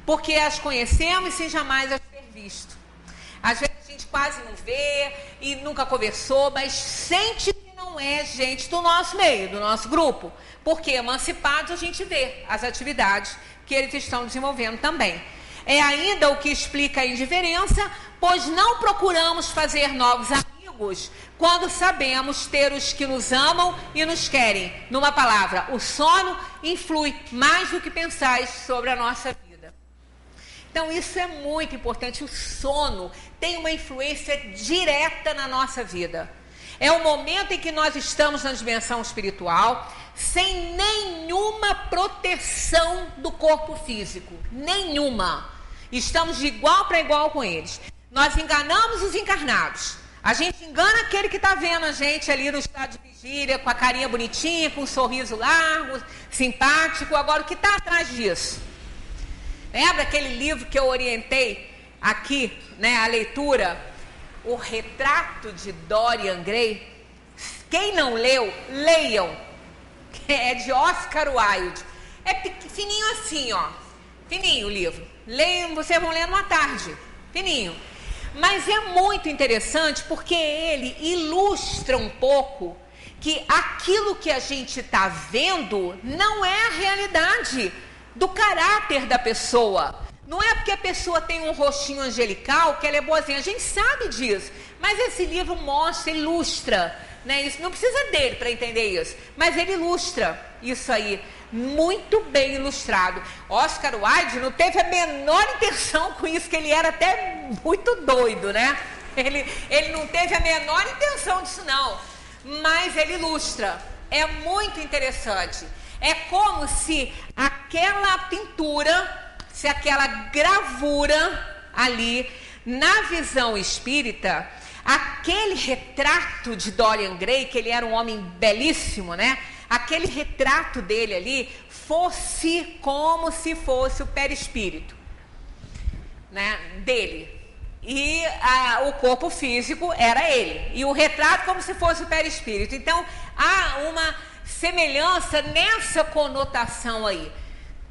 porque as conhecemos sem jamais as ter visto. Às vezes a gente quase não vê e nunca conversou, mas sente que não é gente do nosso meio, do nosso grupo, porque emancipados a gente vê as atividades que eles estão desenvolvendo também. É ainda o que explica a indiferença, pois não procuramos fazer novos amigos quando sabemos ter os que nos amam e nos querem. Numa palavra, o sono influi mais do que pensais sobre a nossa vida. Então, isso é muito importante. O sono tem uma influência direta na nossa vida. É o momento em que nós estamos na dimensão espiritual, sem nenhuma proteção do corpo físico. Nenhuma. Estamos de igual para igual com eles. Nós enganamos os encarnados. A gente engana aquele que está vendo a gente ali no estado de vigília, com a carinha bonitinha, com um sorriso largo, simpático. Agora, o que está atrás disso? Lembra aquele livro que eu orientei aqui, né, a leitura? O Retrato de Dorian Gray. Quem não leu, leiam. É de Oscar Wilde. É fininho assim, ó. Fininho o livro. Leiam, vocês vão ler numa tarde. Fininho. Mas é muito interessante porque ele ilustra um pouco que aquilo que a gente está vendo não é a realidade do caráter da pessoa. Não é porque a pessoa tem um rostinho angelical que ela é boazinha. A gente sabe disso. Mas esse livro mostra, ilustra, né? Isso não precisa dele para entender isso. Mas ele ilustra isso aí. Muito bem ilustrado. Oscar Wilde não teve a menor intenção com isso, que ele era até muito doido, né? Ele não teve a menor intenção disso, não. Mas ele ilustra. É muito interessante. É como se aquela pintura, se aquela gravura ali, na visão espírita, aquele retrato de Dorian Gray, que ele era um homem belíssimo, né? Aquele retrato dele ali fosse como se fosse o perispírito, né, dele. E o corpo físico era ele. E o retrato como se fosse o perispírito. Então, há uma semelhança nessa conotação aí.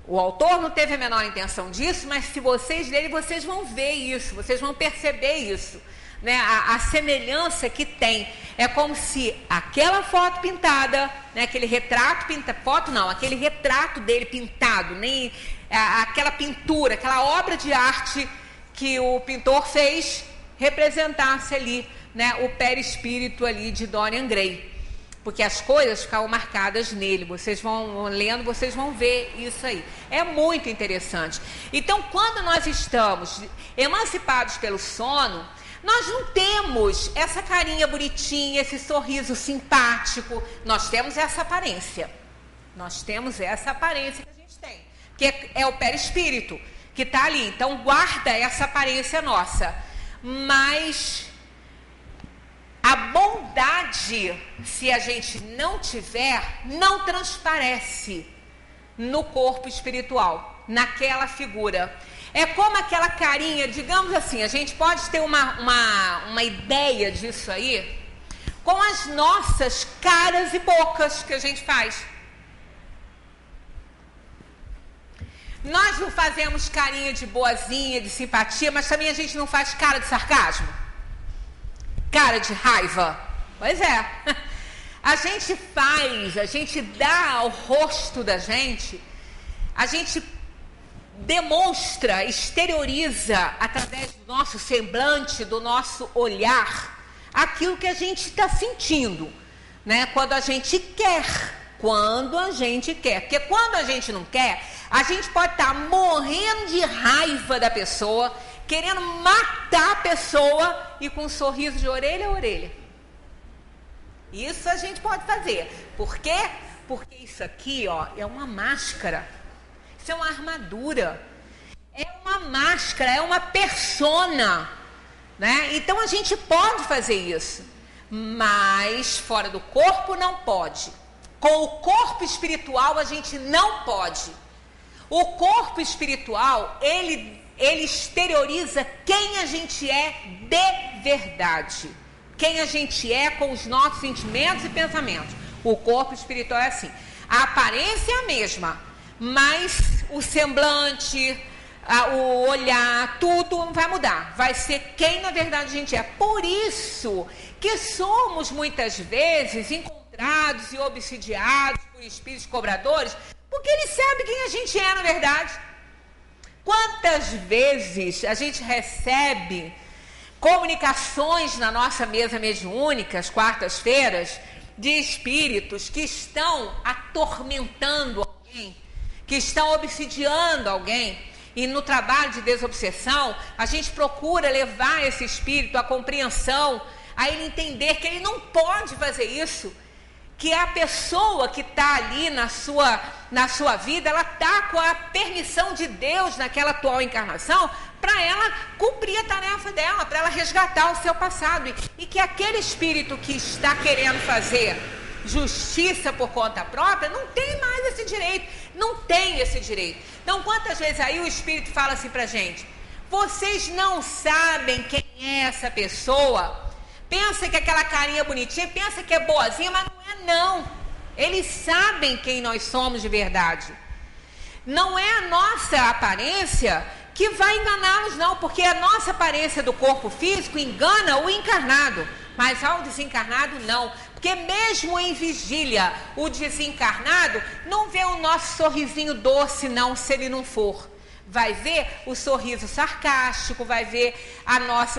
O autor não teve a menor intenção disso, mas se vocês lerem, vocês vão ver isso, vocês vão perceber isso. Né, a semelhança que tem. É como se aquela foto pintada, né, aquele retrato pintado, foto não, aquele retrato dele pintado, nem aquela pintura, aquela obra de arte que o pintor fez, representasse ali, né, o perispírito ali de Dorian Gray. Porque as coisas ficavam marcadas nele. Vocês vão lendo, vocês vão ver isso aí. É muito interessante. Então, quando nós estamos emancipados pelo sono, nós não temos essa carinha bonitinha, esse sorriso simpático. Nós temos essa aparência. Nós temos essa aparência que a gente tem. Que é o perispírito, que está ali. Então, guarda essa aparência nossa. Mas a bondade, se a gente não tiver, não transparece no corpo espiritual, naquela figura. É como aquela carinha, digamos assim, a gente pode ter uma ideia disso aí com as nossas caras e bocas que a gente faz. Nós não fazemos carinha de boazinha, de simpatia, mas também a gente não faz cara de sarcasmo? Cara de raiva? Pois é. A gente faz, a gente dá ao rosto da gente, a gente demonstra, exterioriza através do nosso semblante, do nosso olhar, aquilo que a gente está sentindo, né? Quando a gente quer. Porque quando a gente não quer, a gente pode estar morrendo de raiva da pessoa, querendo matar a pessoa e com um sorriso de orelha a orelha. Isso a gente pode fazer. Por quê? Porque isso aqui, ó, é uma máscara. Isso é uma armadura. É uma máscara, é uma persona, né? Então a gente pode fazer isso, mas fora do corpo não pode. Com o corpo espiritual a gente não pode. O corpo espiritual, ele exterioriza quem a gente é de verdade. Quem a gente é com os nossos sentimentos e pensamentos. O corpo espiritual é assim. A aparência é a mesma, mas o semblante, o olhar, tudo vai mudar. Vai ser quem na verdade a gente é. Por isso que somos muitas vezes encontrados e obsidiados por espíritos cobradores, porque eles sabem quem a gente é na verdade. Quantas vezes a gente recebe comunicações na nossa mesa mediúnica, às quartas-feiras, de espíritos que estão atormentando alguém, que estão obsidiando alguém, e no trabalho de desobsessão, a gente procura levar esse espírito à compreensão, a ele entender que ele não pode fazer isso, que a pessoa que está ali na sua vida, ela está com a permissão de Deus naquela atual encarnação, para ela cumprir a tarefa dela, para ela resgatar o seu passado, e que aquele espírito que está querendo fazer justiça por conta própria, não tem mais esse direito, não tem esse direito. Então, quantas vezes aí o espírito fala assim pra gente: vocês não sabem quem é essa pessoa, pensa que aquela carinha bonitinha, pensa que é boazinha, mas não é não. Eles sabem quem nós somos de verdade. Não é a nossa aparência que vai enganá-los não, porque a nossa aparência do corpo físico engana o encarnado, mas ao desencarnado não. Porque mesmo em vigília, o desencarnado não vê o nosso sorrisinho doce não, se ele não for. Vai ver o sorriso sarcástico, vai ver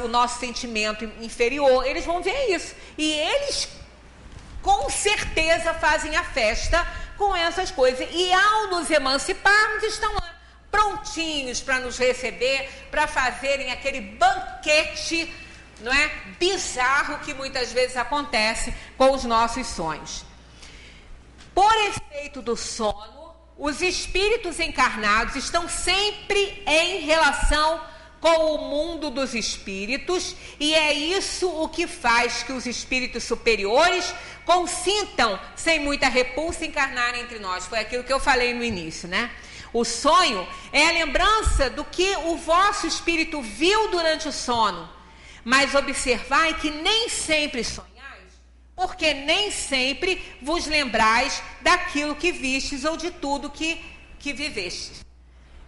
o nosso sentimento inferior, eles vão ver isso. E eles, com certeza, fazem a festa com essas coisas. E ao nos emanciparmos, estão lá, prontinhos para nos receber, para fazerem aquele banquete, não é, bizarro que muitas vezes acontece com os nossos sonhos. Por efeito do sono, os espíritos encarnados estão sempre em relação com o mundo dos espíritos, e é isso o que faz que os espíritos superiores consintam, sem muita repulsa, encarnarem entre nós. Foi aquilo que eu falei no início, né? O sonho é a lembrança do que o vosso espírito viu durante o sono, mas observai que nem sempre sonhais, porque nem sempre vos lembrais daquilo que vistes ou de tudo que vivestes.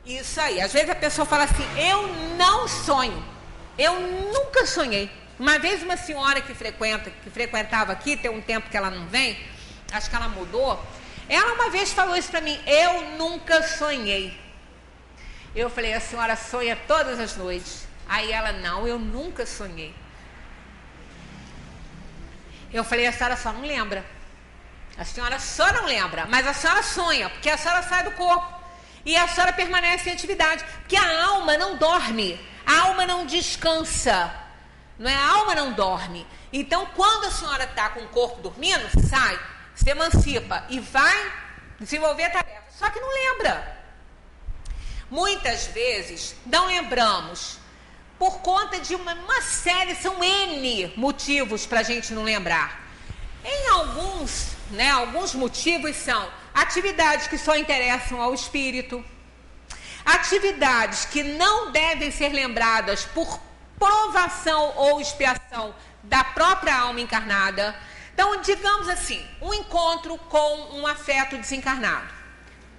Isso aí, às vezes a pessoa fala assim: eu não sonho, eu nunca sonhei. Uma vez uma senhora que frequentava aqui, tem um tempo que ela não vem, acho que ela mudou, ela uma vez falou isso para mim: eu nunca sonhei. Eu falei: a senhora sonha todas as noites? Aí ela: não, eu nunca sonhei. Eu falei: a senhora só não lembra. A senhora só não lembra, mas a senhora sonha, porque a senhora sai do corpo. E a senhora permanece em atividade, porque a alma não dorme, a alma não descansa, não é? A alma não dorme. Então, quando a senhora está com o corpo dormindo, sai, se emancipa e vai desenvolver a tarefa. Só que não lembra. Muitas vezes não lembramos por conta de uma série, são N motivos para a gente não lembrar. Em alguns motivos são atividades que só interessam ao espírito, atividades que não devem ser lembradas por provação ou expiação da própria alma encarnada. Então, digamos assim, um encontro com um afeto desencarnado.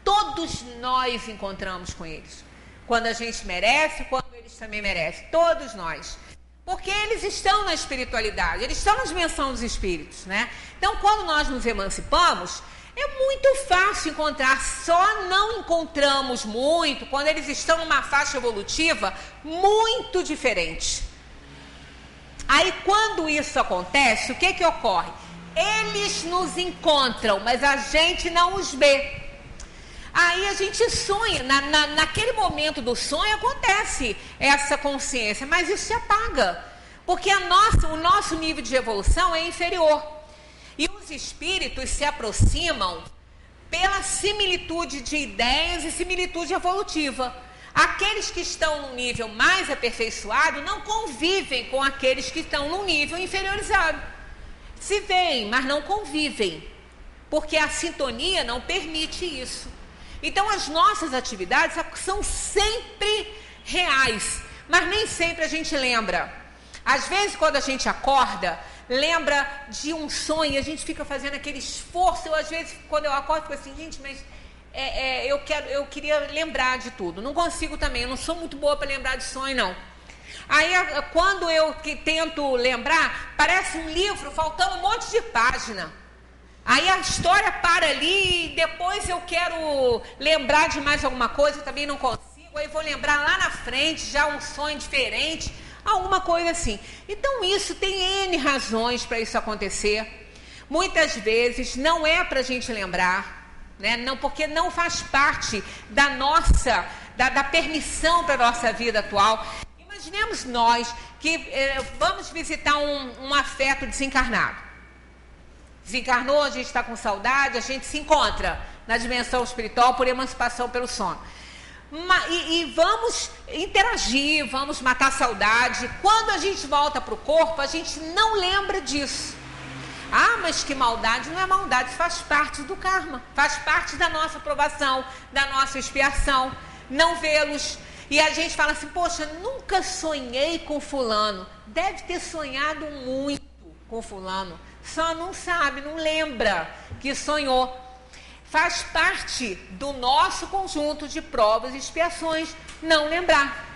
todos nós encontramos com eles. Quando a gente merece, quando eles também merecem. Todos nós. Porque eles estão na espiritualidade, eles estão na dimensão dos espíritos, né? Então, quando nós nos emancipamos, é muito fácil encontrar, só não encontramos muito quando eles estão numa faixa evolutiva muito diferente. Aí, quando isso acontece, o que ocorre? Eles nos encontram, mas a gente não os vê. Aí a gente sonha, naquele momento do sonho acontece essa consciência, mas isso se apaga, porque o nosso nível de evolução é inferior. E os espíritos se aproximam pela similitude de ideias e similitude evolutiva. Aqueles que estão num nível mais aperfeiçoado não convivem com aqueles que estão num nível inferiorizado. Se veem, mas não convivem, porque a sintonia não permite isso. Então, as nossas atividades são sempre reais, mas nem sempre a gente lembra. Às vezes, quando a gente acorda, lembra de um sonho e a gente fica fazendo aquele esforço. Eu, às vezes, quando eu acordo, fico assim, gente, mas eu queria lembrar de tudo. Não consigo também, eu não sou muito boa para lembrar de sonho, não. Aí, quando eu tento lembrar, parece um livro faltando um monte de página. Aí a história para ali e depois eu quero lembrar de mais alguma coisa, também não consigo, aí vou lembrar lá na frente, já um sonho diferente, alguma coisa assim. Então isso tem N razões para isso acontecer. Muitas vezes não é para a gente lembrar, né? Não, porque não faz parte da nossa, da permissão para a nossa vida atual. Imaginemos nós que vamos visitar um afeto desencarnado. Desencarnou, a gente está com saudade, a gente se encontra na dimensão espiritual por emancipação pelo sono. E vamos interagir, vamos matar a saudade. Quando a gente volta para o corpo, a gente não lembra disso. Ah, mas que maldade, não é maldade, faz parte do karma, faz parte da nossa provação, da nossa expiação, não vê-los. E a gente fala assim, poxa, nunca sonhei com fulano. Deve ter sonhado muito com fulano. Só não sabe, não lembra que sonhou. Faz parte do nosso conjunto de provas e expiações não lembrar,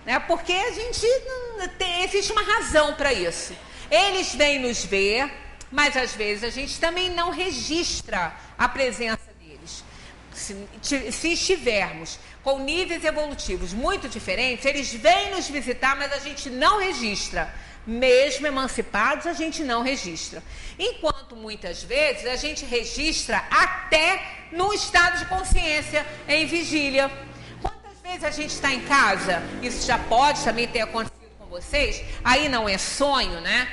né? Porque existe uma razão para isso. Eles vêm nos ver, mas às vezes a gente também não registra a presença deles. Se estivermos com níveis evolutivos muito diferentes, eles vêm nos visitar, mas a gente não registra. Mesmo emancipados, a gente não registra. Enquanto muitas vezes a gente registra até no estado de consciência, em vigília. Quantas vezes a gente está em casa, isso já pode também ter acontecido com vocês, aí não é sonho, né?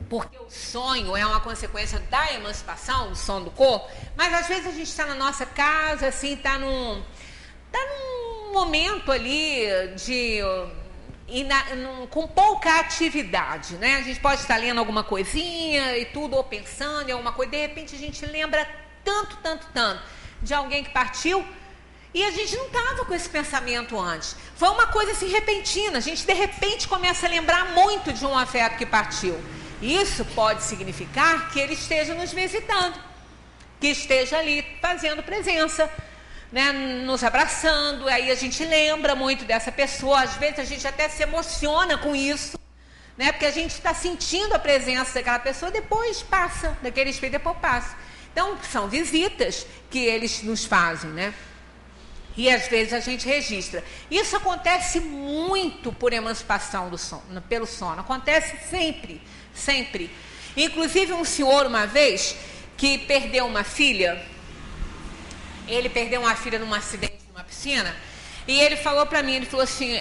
Porque o sonho é uma consequência da emancipação, do som do corpo, mas às vezes a gente está na nossa casa, assim, está num momento ali com pouca atividade, né? A gente pode estar lendo alguma coisinha e tudo, ou pensando em alguma coisa, de repente a gente lembra tanto de alguém que partiu e a gente não estava com esse pensamento antes. Foi uma coisa assim repentina, a gente de repente começa a lembrar muito de um afeto que partiu. Isso pode significar que ele esteja nos visitando, que esteja ali fazendo presença, né, nos abraçando. Aí a gente lembra muito dessa pessoa, às vezes a gente até se emociona com isso, né, porque a gente está sentindo a presença daquela pessoa, depois passa, daquele espírito depois passa. Então são visitas que eles nos fazem, né? E às vezes a gente registra. Isso acontece muito por emancipação do sono, pelo sono, acontece sempre. Inclusive um senhor uma vez que perdeu uma filha. Ele perdeu uma filha num acidente numa piscina, e ele falou para mim, ele falou assim,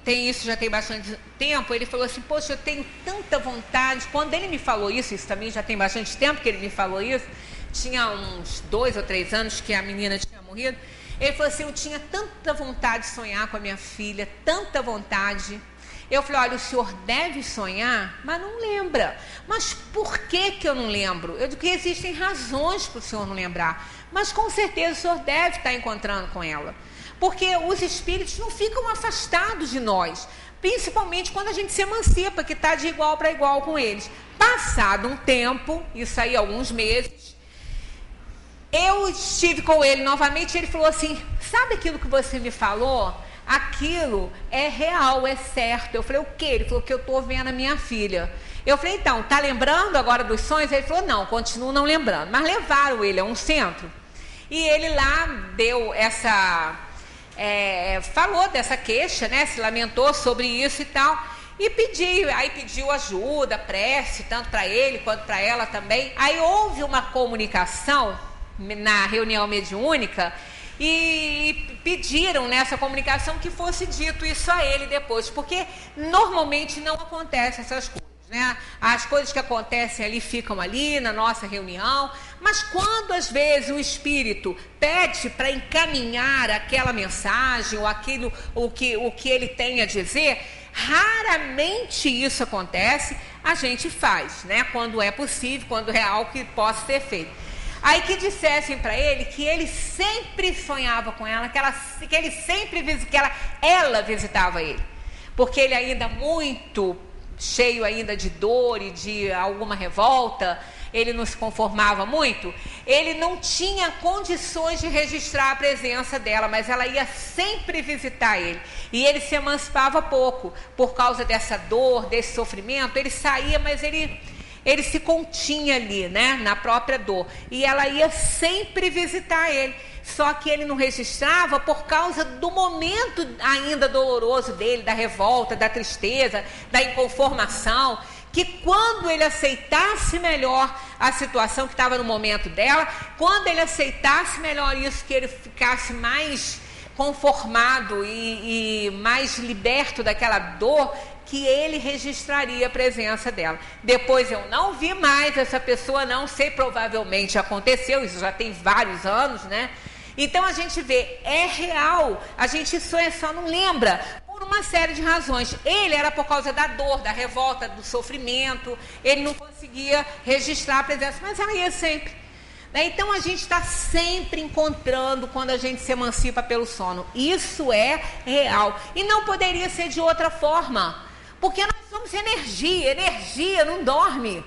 tem isso já tem bastante tempo, ele falou assim, poxa, eu tenho tanta vontade. Quando ele me falou isso também já tem bastante tempo que ele me falou isso, tinha uns 2 ou 3 anos que a menina tinha morrido. Ele falou assim, eu tinha tanta vontade de sonhar com a minha filha, tanta vontade. Eu falei, olha, o senhor deve sonhar, mas não lembra. Mas por que eu não lembro? Eu digo que existem razões para o senhor não lembrar, mas com certeza o senhor deve estar encontrando com ela. Porque os espíritos não ficam afastados de nós, principalmente quando a gente se emancipa, que está de igual para igual com eles. Passado um tempo, isso aí alguns meses, eu estive com ele novamente e ele falou assim, sabe aquilo que você me falou? Aquilo é real, é certo. Eu falei, o quê? Ele falou que eu estou vendo a minha filha. Eu falei, então, tá lembrando agora dos sonhos? Ele falou, não, continuo não lembrando. Mas levaram ele a um centro e ele lá deu essa... falou dessa queixa, né? Se lamentou sobre isso e tal. E pediu ajuda, prece, tanto para ele quanto para ela também. Aí houve uma comunicação na reunião mediúnica e pediram nessa comunicação que fosse dito isso a ele depois, porque normalmente não acontece essas coisas, né? As coisas que acontecem ali ficam ali na nossa reunião, mas quando às vezes o espírito pede para encaminhar aquela mensagem ou aquilo, o que ele tem a dizer, raramente isso acontece, a gente faz, né? Quando é possível, quando é algo que possa ser feito. Aí que dissessem para ele que ele sempre sonhava com ela, que ela visitava ele, porque ele ainda muito cheio ainda de dor e de alguma revolta, ele não se conformava muito, ele não tinha condições de registrar a presença dela, mas ela ia sempre visitar ele, e ele se emancipava pouco, por causa dessa dor, desse sofrimento, ele saía, mas ele se continha ali, né, na própria dor, e ela ia sempre visitar ele, só que ele não registrava por causa do momento ainda doloroso dele, da revolta, da tristeza, da inconformação, que quando ele aceitasse melhor a situação que estava no momento dela, quando ele aceitasse melhor isso, que ele ficasse mais conformado e mais liberto daquela dor, que ele registraria a presença dela. Depois eu não vi mais essa pessoa, não sei, provavelmente aconteceu, isso já tem vários anos, né? Então a gente vê, é real, a gente sonha, só não lembra, por uma série de razões. Ele era por causa da dor, da revolta, do sofrimento, ele não conseguia registrar a presença, mas ela ia sempre. Então a gente está sempre encontrando quando a gente se emancipa pelo sono. Isso é real. E não poderia ser de outra forma. Porque nós somos energia, energia não dorme,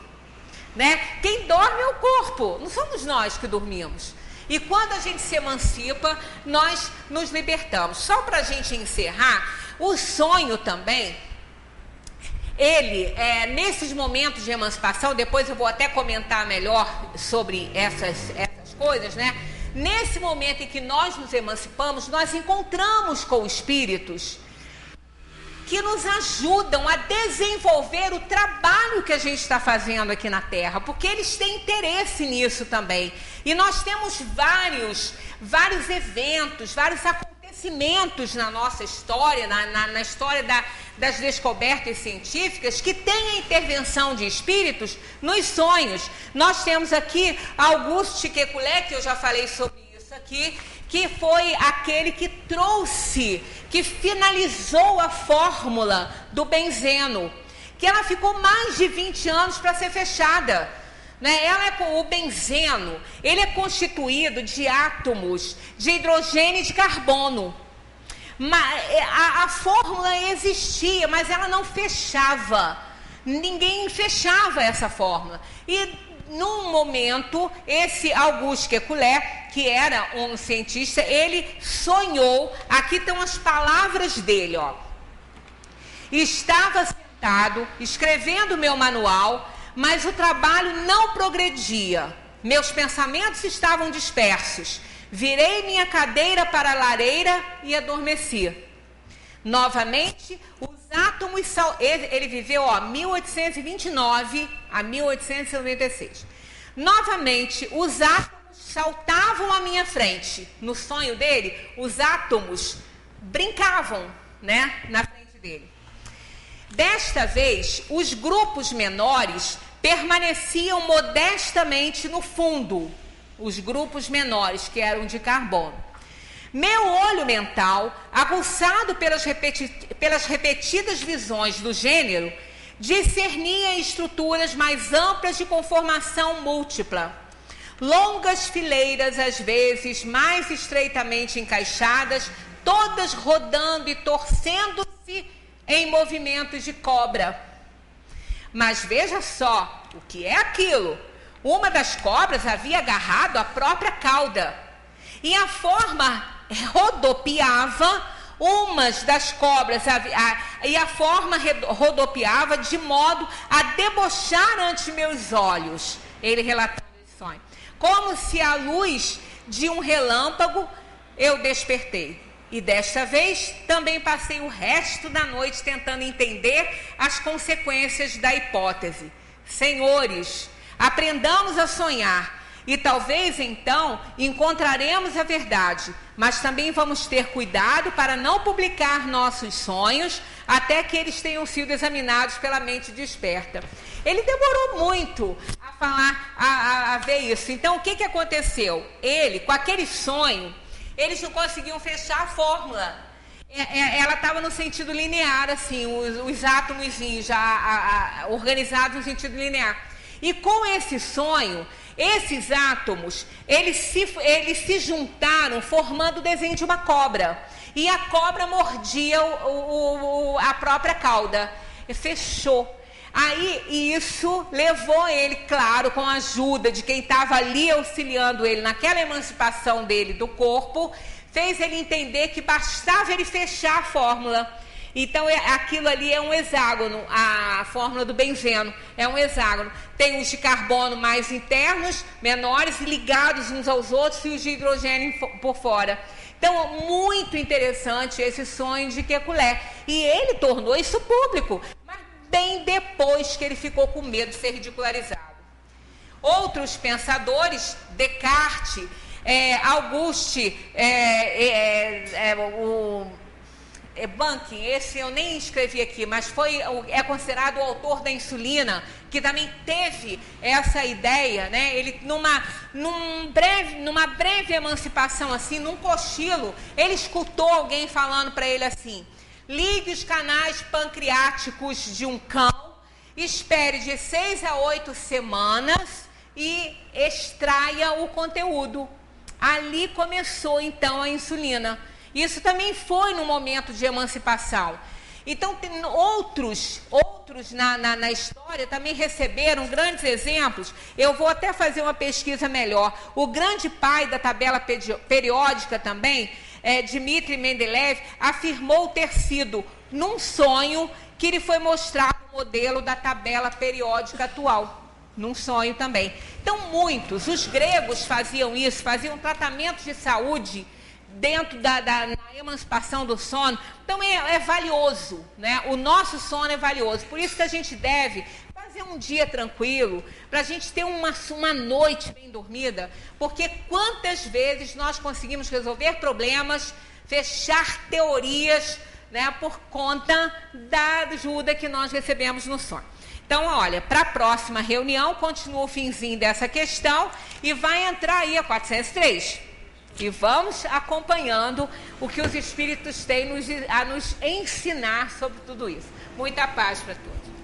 né? Quem dorme é o corpo, não somos nós que dormimos. E quando a gente se emancipa, nós nos libertamos. Só para a gente encerrar, o sonho também, ele, nesses momentos de emancipação, depois eu vou até comentar melhor sobre essas coisas, né? Nesse momento em que nós nos emancipamos, nós encontramos com espíritos que nos ajudam a desenvolver o trabalho que a gente está fazendo aqui na Terra, porque eles têm interesse nisso também. E nós temos vários eventos, vários acontecimentos na nossa história, na história das descobertas científicas, que tem a intervenção de espíritos nos sonhos. Nós temos aqui Auguste Kekulé, que eu já falei sobre isso aqui, que foi aquele que trouxe, que finalizou a fórmula do benzeno, que ela ficou mais de 20 anos para ser fechada, né? O benzeno, ele é constituído de átomos de hidrogênio e de carbono. A fórmula existia, mas ela não fechava, ninguém fechava essa fórmula. E num momento, esse Auguste Kekulé, que era um cientista, ele sonhou, aqui estão as palavras dele, ó. Estava sentado, escrevendo meu manual, mas o trabalho não progredia. Meus pensamentos estavam dispersos. Virei minha cadeira para a lareira e adormeci. Novamente, os átomos... Ele viveu, 1829 a 1896. Novamente, os átomos saltavam à minha frente. No sonho dele, os átomos brincavam, né, na frente dele. Desta vez, os grupos menores permaneciam modestamente no fundo. Os grupos menores, que eram de carbono. Meu olho mental, aguçado pelas repetidas visões do gênero, discernia estruturas mais amplas de conformação múltipla. Longas fileiras, às vezes mais estreitamente encaixadas, todas rodando e torcendo-se em movimentos de cobra. Mas veja só, o que é aquilo? Uma das cobras havia agarrado a própria cauda, e a forma rodopiava, rodopiava de modo a debochar ante meus olhos. Ele relatando esse sonho. Como se à luz de um relâmpago eu despertei. E desta vez também passei o resto da noite tentando entender as consequências da hipótese. Senhores, aprendamos a sonhar e talvez então encontraremos a verdade, mas também vamos ter cuidado para não publicar nossos sonhos até que eles tenham sido examinados pela mente desperta. Ele demorou muito a falar, a ver isso. Então o que aconteceu? Ele, com aquele sonho, eles não conseguiam fechar a fórmula. Ela estava no sentido linear, assim, os átomozinhos já organizados no sentido linear. E com esse sonho, esses átomos, eles se juntaram formando o desenho de uma cobra. E a cobra mordia a própria cauda. E fechou. Aí isso levou ele, claro, com a ajuda de quem estava ali auxiliando ele naquela emancipação dele do corpo, fez ele entender que bastava ele fechar a fórmula. Então aquilo ali é um hexágono, a fórmula do benzeno é um hexágono. Tem os de carbono mais internos, menores, ligados uns aos outros, e os de hidrogênio por fora. Então, muito interessante esse sonho de Kekulé. E ele tornou isso público, mas bem depois que ele ficou com medo de ser ridicularizado. Outros pensadores, Descartes, Auguste, Banking, esse eu nem escrevi aqui, mas é considerado o autor da insulina, que também teve essa ideia, né? Ele, numa breve emancipação, assim, num cochilo, ele escutou alguém falando para ele assim: ligue os canais pancreáticos de um cão, espere de 6 a 8 semanas e extraia o conteúdo. Ali começou, então, a insulina. Isso também foi no momento de emancipação. Então, tem outros na história também receberam grandes exemplos. Eu vou até fazer uma pesquisa melhor. O grande pai da tabela periódica também, Dmitri Mendeleev, afirmou ter sido num sonho que lhe foi mostrado o modelo da tabela periódica atual. Num sonho também. Então, os gregos faziam isso, faziam tratamentos de saúde dentro da emancipação do sono. Então é valioso, né? O nosso sono é valioso, por isso que a gente deve fazer um dia tranquilo, para a gente ter uma noite bem dormida, porque quantas vezes nós conseguimos resolver problemas, fechar teorias, né, por conta da ajuda que nós recebemos no sono. Então, olha, para a próxima reunião, continua o finzinho dessa questão e vai entrar aí a 403. E vamos acompanhando o que os espíritos têm a nos ensinar sobre tudo isso. Muita paz para todos.